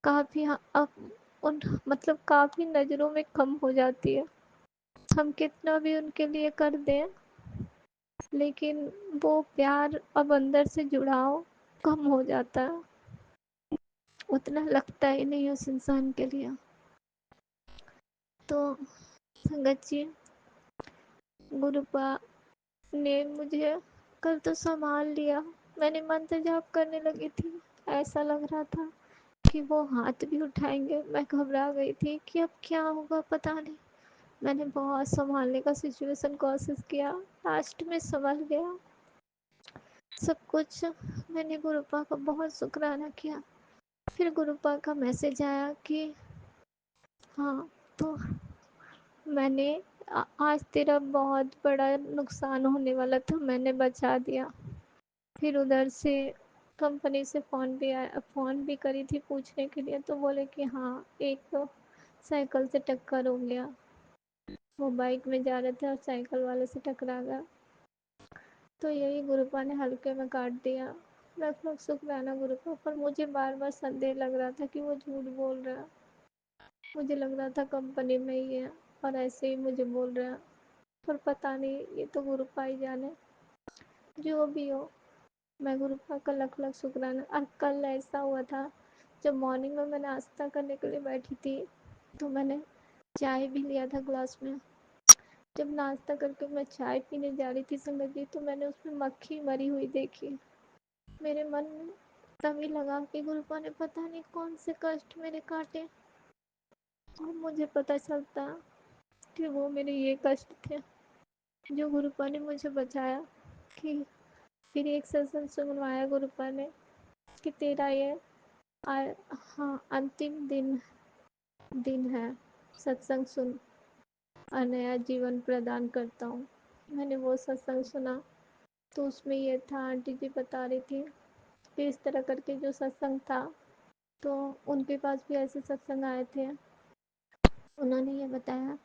काफ़ी अब उन मतलब काफ़ी नज़रों में कम हो जाती है। हम कितना भी उनके लिए कर दें, लेकिन वो प्यार अब अंदर से जुड़ाव कम हो जाता है, उतना लगता ही नहीं उस इंसान के लिए। तो संगत जी, गुरुपा ने मुझे कल तो संभाल लिया। मैंने मंत्र जाप करने लगी थी, ऐसा लग रहा था कि वो हाथ भी उठाएंगे। मैं घबरा गई थी कि अब क्या होगा पता नहीं। मैंने बहुत संभालने का सिचुएशन कोशिश किया, लास्ट में संभल गया सब कुछ। मैंने गुरुपा का बहुत शुक्राना किया। फिर गुरुपा का मैसेज आया कि हाँ, तो मैंने आज तेरा बहुत बड़ा नुकसान होने वाला था, मैंने बचा दिया। फिर उधर से कंपनी से फ़ोन भी आया, फ़ोन भी करी थी पूछने के लिए, तो बोले कि हाँ, एक तो साइकिल से टक्कर हो गया, वो बाइक में जा रहे थे और साइकिल वाले से टकरा गया। तो यही गुरुपा ने हल्के में काट दिया। लख लख शुक्राना गुरुपा, पर मुझे बार बार संदेह लग रहा था कि वो झूठ बोल रहा है। मुझे लग रहा था कंपनी में ही है और ऐसे ही मुझे बोल रहा है, पर पता नहीं, ये तो गुरुपा ही जाने। जो भी हो, मैं गुरुपा का लख लख शुक्राना। और कल ऐसा हुआ था, जब मॉर्निंग में मैं नाश्ता करने के लिए बैठी थी, तो मैंने चाय भी लिया था ग्लास में। जब नाश्ता करके मैं चाय पीने जा रही थी संगत जी, तो मैंने उसमें मक्खी मरी हुई देखी। मेरे मन में तभी लगा कि गुरुपा ने पता नहीं कौन से कष्ट मेरे काटे, और मुझे पता चलता कि वो मेरे ये कष्ट थे जो गुरुपा ने मुझे बचाया। कि फिर एक सत्संग सुनवाया गुरुपा ने कि तेरा ये हाँ अंतिम दिन दिन है, सत्संग सुन। और नया जीवन प्रदान करता हूँ। मैंने वो सत्संग सुना तो उसमें ये था, आंटी जी बता रही थी कि इस तरह करके जो सत्संग था, तो उनके पास भी ऐसे सत्संग आए थे। उन्होंने ये बताया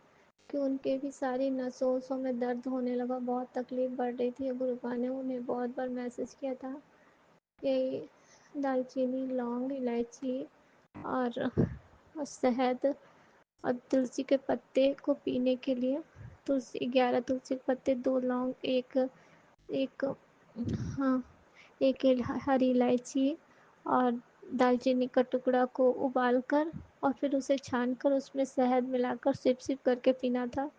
कि उनके भी सारी नसों वसों में दर्द होने लगा, बहुत तकलीफ बढ़ रही थी। गुरुपा ने उन्हें बहुत बार मैसेज किया था कि दालचीनी, लौंग, इलायची और शहद और तुलसी के पत्ते को पीने के लिए, तुलसी 11 तुलसी के पत्ते, 2 लौंग, एक एक हाँ एक हरी इलायची और दालचीनी का टुकड़ा को उबाल कर और फिर उसे छान कर उसमें शहद मिलाकर सिप सिप करके पीना था।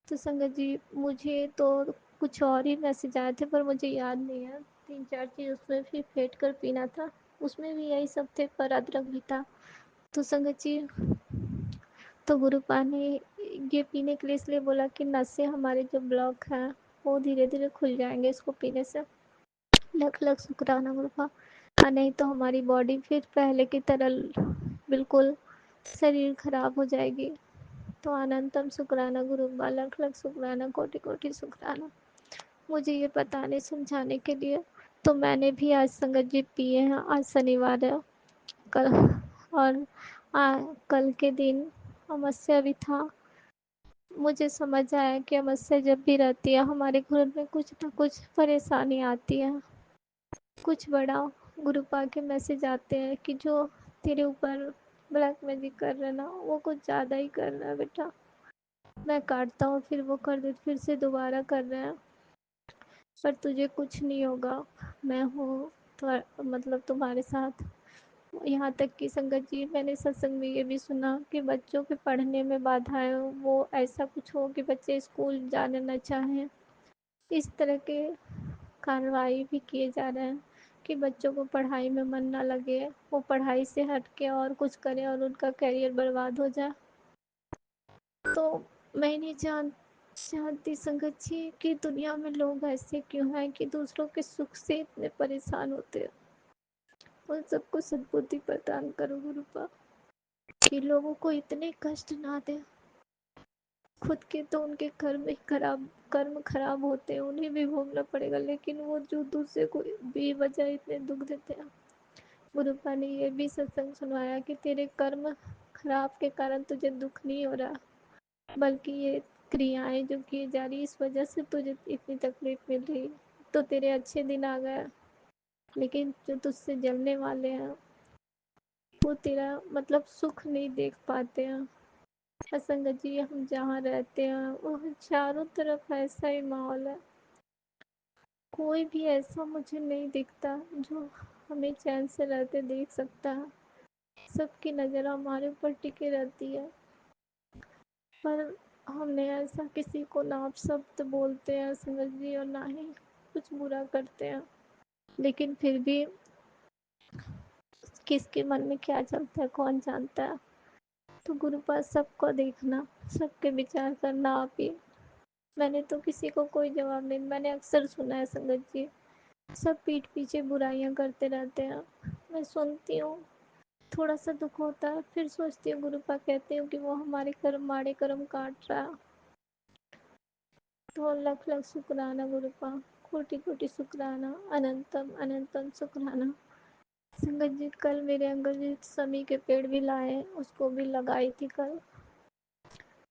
तो संगत जी, मुझे तो कुछ और ही मैसेज आए थे पर मुझे याद नहीं है। 3-4 चीज़ उसमें भी फेंट कर पीना था, उसमें भी यही सब थे, पर अदरक भी था। तो संगत जी, तो गुरुपा ने ये पीने के लिए इसलिए बोला कि नसें हमारे जो ब्लॉक हैं वो धीरे धीरे खुल जाएंगे इसको पीने से। लख लख शुक्राना गुरुपा। नहीं तो हमारी बॉडी फिर पहले की तरह बिल्कुल शरीर खराब हो जाएगी। तो अनंतम शुक्राना गुरुपा, लख लख शुक्राना, कोटि कोटि शुक्राना मुझे ये बताने समझाने के लिए। तो मैंने भी आज संगत जी पिए हैं। आज शनिवार है कल, और कल के दिन अमावस्या भी था। मुझे समझ आया कि अमावस्या जब भी रहती है हमारे घर में कुछ ना कुछ परेशानी आती है, कुछ बड़ा। गुरुपा के मैसेज आते हैं कि जो तेरे ऊपर ब्लैक मैजिक कर रहे ना, वो कुछ ज़्यादा ही कर रहा है बेटा। मैं काटता हूँ फिर वो कर दे, फिर से दोबारा कर रहे हैं, पर तुझे कुछ नहीं होगा, मैं हूँ तो मतलब तुम्हारे साथ। यहाँ तक कि संगत जी, मैंने सत्संग में ये भी सुना कि बच्चों के पढ़ने में बाधाएं, वो ऐसा कुछ हो कि बच्चे स्कूल जाना न चाहें, इस तरह के कार्रवाई भी किए जा रहे हैं कि बच्चों को पढ़ाई में मन ना लगे, वो पढ़ाई से हट के और कुछ करें और उनका करियर बर्बाद हो जाए। तो मैं नहीं जानती संगत जी कि दुनिया में लोग ऐसे क्यों हैं कि दूसरों के सुख से इतने परेशान होते हैं। उन सबको सद्बुद्धि प्रदान करो गुरुपा कि लोगों को इतने कष्ट ना दे। खुद के तो उनके कर्म खराब होते हैं, उन्हें भी भोगना पड़ेगा, लेकिन वो जो दूसरे को बेवजह इतने दुख देते हैं। गुरुपा ने ये भी सत्संग सुनवाया कि तेरे कर्म खराब के कारण तुझे दुख नहीं हो रहा, बल्कि ये क्रियाएं जो की जा रही इस वजह से तुझे इतनी तकलीफ मिल रही। तो तेरे अच्छे दिन आ गए, लेकिन जो तुझसे जलने वाले हैं वो तेरा मतलब सुख नहीं देख पाते हैं। संगत जी, हम जहाँ रहते हैं वह चारों तरफ ऐसा ही माहौल है, कोई भी ऐसा मुझे नहीं दिखता जो हमें चैन से रहते देख सकता है। सबकी नज़र हमारे ऊपर टिके रहती है, पर हमने ऐसा किसी को ना अपशब्द बोलते हैं संगत जी, और ना ही कुछ बुरा करते हैं, लेकिन फिर भी किसके मन में क्या चलता है कौन जानता है। तो गुरुपाद सबको देखना, सबके विचार करना आप ही। मैंने तो किसी को कोई जवाब नहीं, मैंने अक्सर सुना है संगत जी, सब पीठ पीछे बुराइयां करते रहते हैं। मैं सुनती हूँ, थोड़ा सा दुख होता है, फिर सोचती हूँ गुरुपा कहते हैं कि वो हमारे कर्म माड़े कर्म काट रहा है। तो लख लख शुक्राना गुरुपा, कोटि कोटि शुक्राना, अनंतम अनंतम शुक्राना। संगत जी, कल मेरे अंकल जी समी के पेड़ भी लाए, उसको भी लगाई थी कल।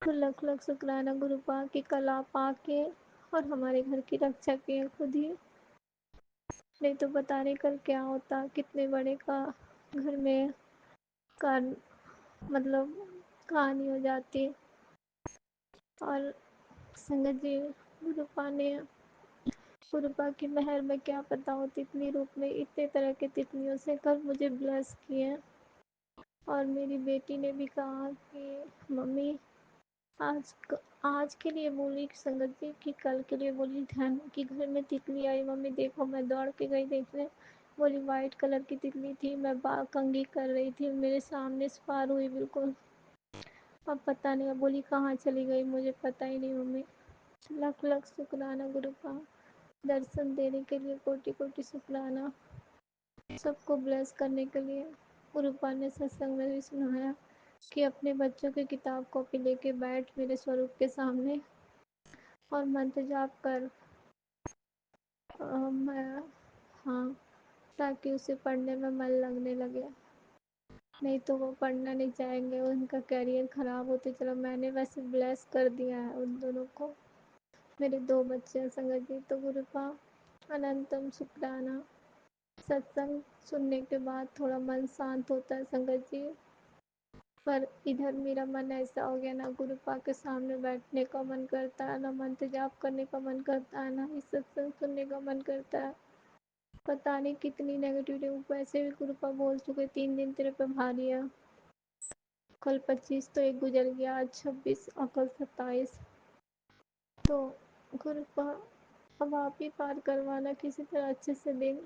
तो लख लख शुक्राना गुरुपा कि कल आप आके और हमारे घर की रक्षा किए खुद ही, नहीं तो पता नहीं कल क्या होता, कितने बड़े का घर में का मतलब कहानी हो जाती। और संगत जी, गुरुपा ने गुरुपा की मेहर में क्या पता हो, तितली रूप में इतने तरह के तितलियों से कल मुझे ब्लेस किए। और मेरी बेटी ने भी कहा कि मम्मी आज आज के लिए बोली संगत जी कि कल के लिए बोली ध्यान कि घर में तितली आई, मम्मी देखो। मैं दौड़ के गई देखने, बोली वाइट कलर की तितली थी, मैं कंघी कर रही थी, मेरे सामने से पार हुई बिल्कुल। अब पता नहीं, अब बोली कहाँ चली गई, मुझे पता ही नहीं मम्मी। लख लख शुक्राना गुरुपा, दर्शन देने के लिए कोटि कोटि शुक्राना, सबको ब्लेस करने के लिए। गुरुपा ने सत्संग में भी सुनाया کہ اپنے بچوں کی کتاب کاپی لے کے بیٹھ میرے स्वरूप کے सामने और मंत्र जाप कर मैं हाँ ताकि उसे पढ़ने में मन लगने लगे, नहीं तो वो पढ़ना नहीं चाहेंगे, उनका करियर ख़राब होते चला। मैंने वैसे ब्लेस कर दिया है उन दोनों को, मेरे 2 बच्चे हैं संगत जी। तो गुरुपा अनंतम शुक्राना। सत्संग सुनने के बाद थोड़ा मन शांत होता है संगत जी, पर इधर मेरा मन ऐसा हो गया, ना गुरुपा के सामने बैठने का मन करता है, ना मंत्र जाप करने का मन करता है, ना ही सत्संग सुनने का मन करता है। पता नहीं कितनी नेगेटिविटी। वैसे भी गुरुपा बोल चुके 3 दिन तेरे पे भारी है। कल 25 तो एक गुजर गया, आज 26 और कल 27। तो गुरुपा अब आप ही पार करवाना किसी तरह अच्छे से दिन।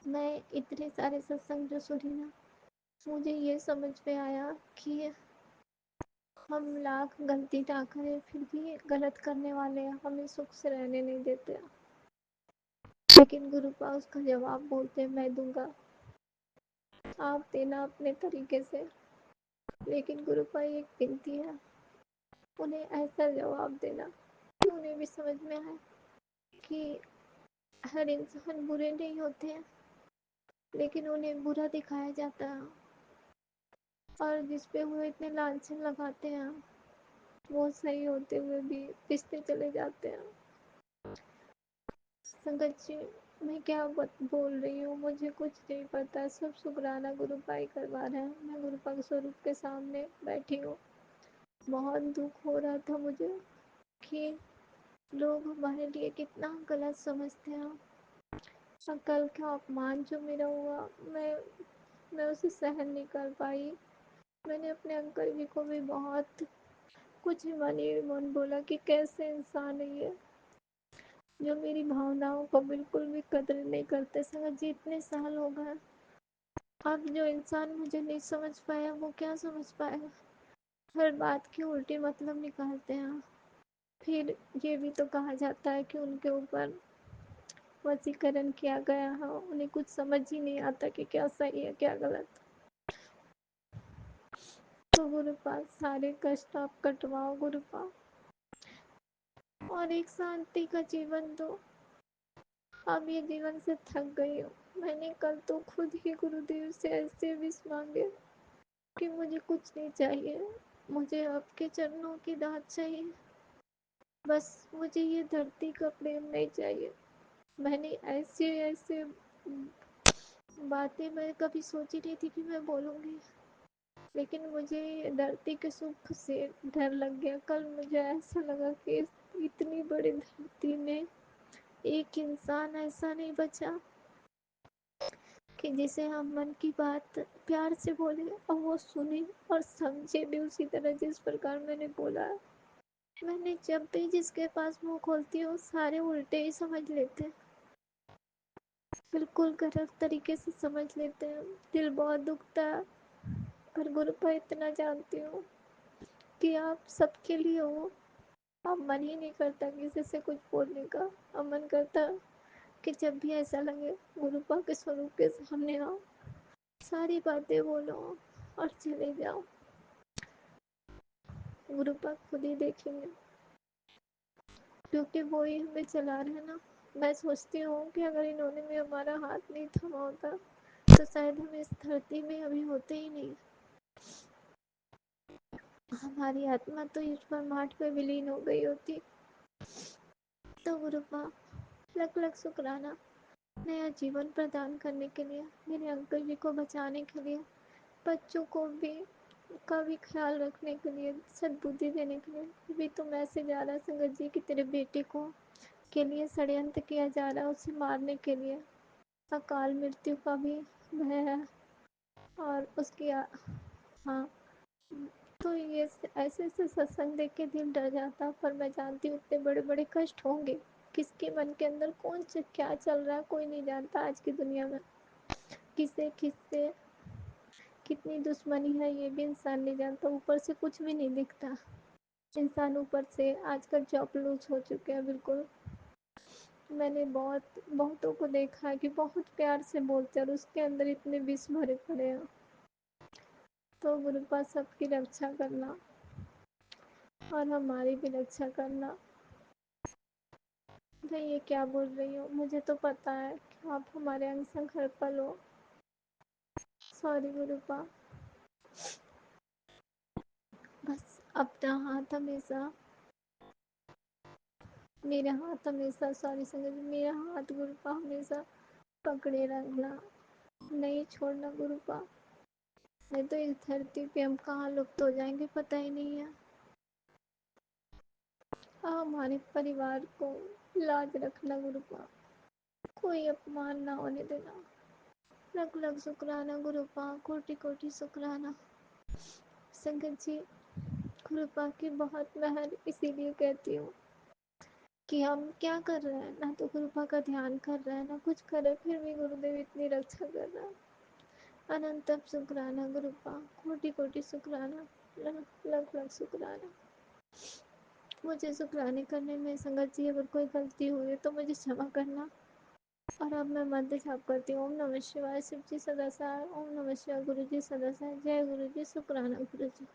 मैं इतने सारे सत्संग जो सुनी ना, मुझे ये समझ में आया कि हम लाख गलती ना करें फिर भी गलत करने वाले हैं, हमें सुख से रहने नहीं देते। लेकिन गुरुपा उसका जवाब बोलते मैं दूंगा, आप देना अपने तरीके से। लेकिन गुरुपा एक विनती है, उन्हें ऐसा जवाब देना कि उन्हें भी समझ में आए कि हर इंसान बुरे नहीं होते हैं, लेकिन उन्हें बुरा दिखाया जाता है, और जिस पे वो इतने लांछन लगाते हैं वो सही होते हुए भी पिसते चले जाते हैं। संगत जी, मैं क्या बोल रही हूँ, मुझे कुछ नहीं पता, सब शुक्राना गुरुपा ही करवा रहे हैं। मैं गुरुपा के स्वरूप के सामने बैठी हूँ। बहुत दुख हो रहा था मुझे कि लोग हमारे लिए कितना गलत समझते हैं। और कल का अपमान जो मेरा हुआ, मैं उसे सहन नहीं कर पाई। मैंने अपने अंकल जी को भी बहुत कुछ मन ही मन बोला कि कैसे इंसान है ये, जो मेरी भावनाओं को बिल्कुल भी कदर नहीं करते। संगत जी, इतने साल हो गए, अब जो इंसान मुझे नहीं समझ पाया वो क्या समझ पाएगा। हर बात की उल्टी मतलब निकालते हैं। फिर ये भी तो कहा जाता है कि उनके ऊपर वशीकरण किया गया है, उन्हें कुछ समझ ही नहीं आता कि क्या सही है क्या गलत। तो गुरुपा सारे कष्ट आप कटवाओ गुरुपा, और एक शांति का जीवन दो। अब ये जीवन से थक गई हूँ। मैंने कल तो खुद ही गुरुदेव से ऐसे विष मांगे कि मुझे कुछ नहीं चाहिए, मुझे आपके चरणों की दात चाहिए, बस मुझे ये धरती का प्रेम नहीं चाहिए। मैंने ऐसे ऐसे बातें मैं कभी सोची नहीं थी कि मैं बोलूँगी, लेकिन मुझे धरती के सुख से डर लग गया। कल मुझे ऐसा लगा कि इतनी बड़ी धरती में एक इंसान ऐसा नहीं बचा कि जिसे हम मन की बात प्यार से बोले और वो सुने और समझे भी उसी तरह जिस प्रकार मैंने बोला। मैंने जब भी जिसके पास मुंह खोलती हूँ सारे उल्टे ही समझ लेते हैं, बिल्कुल गलत तरीके से समझ लेते हैं। दिल बहुत दुखता है, पर गुरुपा इतना जानती हूँ कि आप सबके लिए हो। अब मन ही नहीं करता किसी से कुछ बोलने का। अब मन करता कि जब भी ऐसा लगे गुरुपा के स्वरूप के सामने आओ, सारी बातें बोलो और चले जाओ। गुरुपा खुद ही देखेंगे, क्योंकि वो ही हमें चला रहे हैं ना। मैं सोचती हूँ कि अगर इन्होंने भी हमारा हाथ नहीं थामा होता तो शायद हम इस धरती में अभी होते ही नहीं। हमारी आत्मा तो इस ब्रह्मांड में विलीन हो गई होती। तो गुरुपा लख लख शुक्राना, नया जीवन प्रदान करने के लिए, मेरे अंकल जी को बचाने के लिए, बच्चों को भी का भी ख्याल रखने के लिए, सद्बुद्धि देने के लिए। भी तो मैसेज आ रहा संगत जी कि तेरे बेटे को के लिए षड्यंत्र किया जा रहा है, उसे मारने के लिए। अकाल मृत्यु का भी भय है और उसकी हाँ। तो ये ऐसे ऐसे सत्संग देख के दिल डर जाता, पर मैं जानती हूँ इतने बड़े बड़े कष्ट होंगे। किसके मन के अंदर कौन सा क्या चल रहा है कोई नहीं जानता आज की दुनिया में। किसे किससे कितनी दुश्मनी है ये भी इंसान नहीं जानता। ऊपर से कुछ भी नहीं दिखता, इंसान ऊपर से आजकल चापलूस हो चुके हैं बिल्कुल। मैंने बहुतों को देखा है कि बहुत प्यार से बोलते हैं और उसके अंदर इतने विष भरे पड़े हैं। तो गुरुपा सबकी रक्षा करना और हमारी भी रक्षा करना। मैं ये क्या बोल रही हूँ, मुझे तो पता है कि आप हमारे अंग संग हर पल हो। सॉरी गुरुपा। बस अपना हाथ हमेशा, मेरा हाथ हमेशा, सॉरी संगत जी, मेरा हाथ गुरुपा हमेशा पकड़े रखना, नहीं छोड़ना गुरुपा। नहीं तो इस धरती पे हम कहाँ लुप्त हो जाएंगे पता ही नहीं है। हमारे परिवार को लाज रखना गुरुपा, कोई अपमान ना होने देना। लख लख शुक्राना गुरुपा, कोटि कोटि शुक्राना। संगत जी, गुरुपा की बहुत महर इसीलिए कहती हूँ कि हम क्या कर रहे हैं, ना तो गुरुपा का ध्यान कर रहे हैं ना कुछ कर रहे, फिर भी गुरुदेव इतनी रक्षा कर रहा है। अनंतम शुक्राना गुरुपा, कोटि कोटि शुक्राना, लख लख शुक्राना। मुझे शुक्राने करने में संगत जी अगर कोई गलती हुई तो मुझे क्षमा करना। और अब मैं मंत्र जाप करती हूँ। ओम नमः शिवाय, शिव जी सदा सहाय। ओम नमः शिवाय, गुरु जी सदा सहाय। जय गुरु जी, शुक्राना गुरु जी।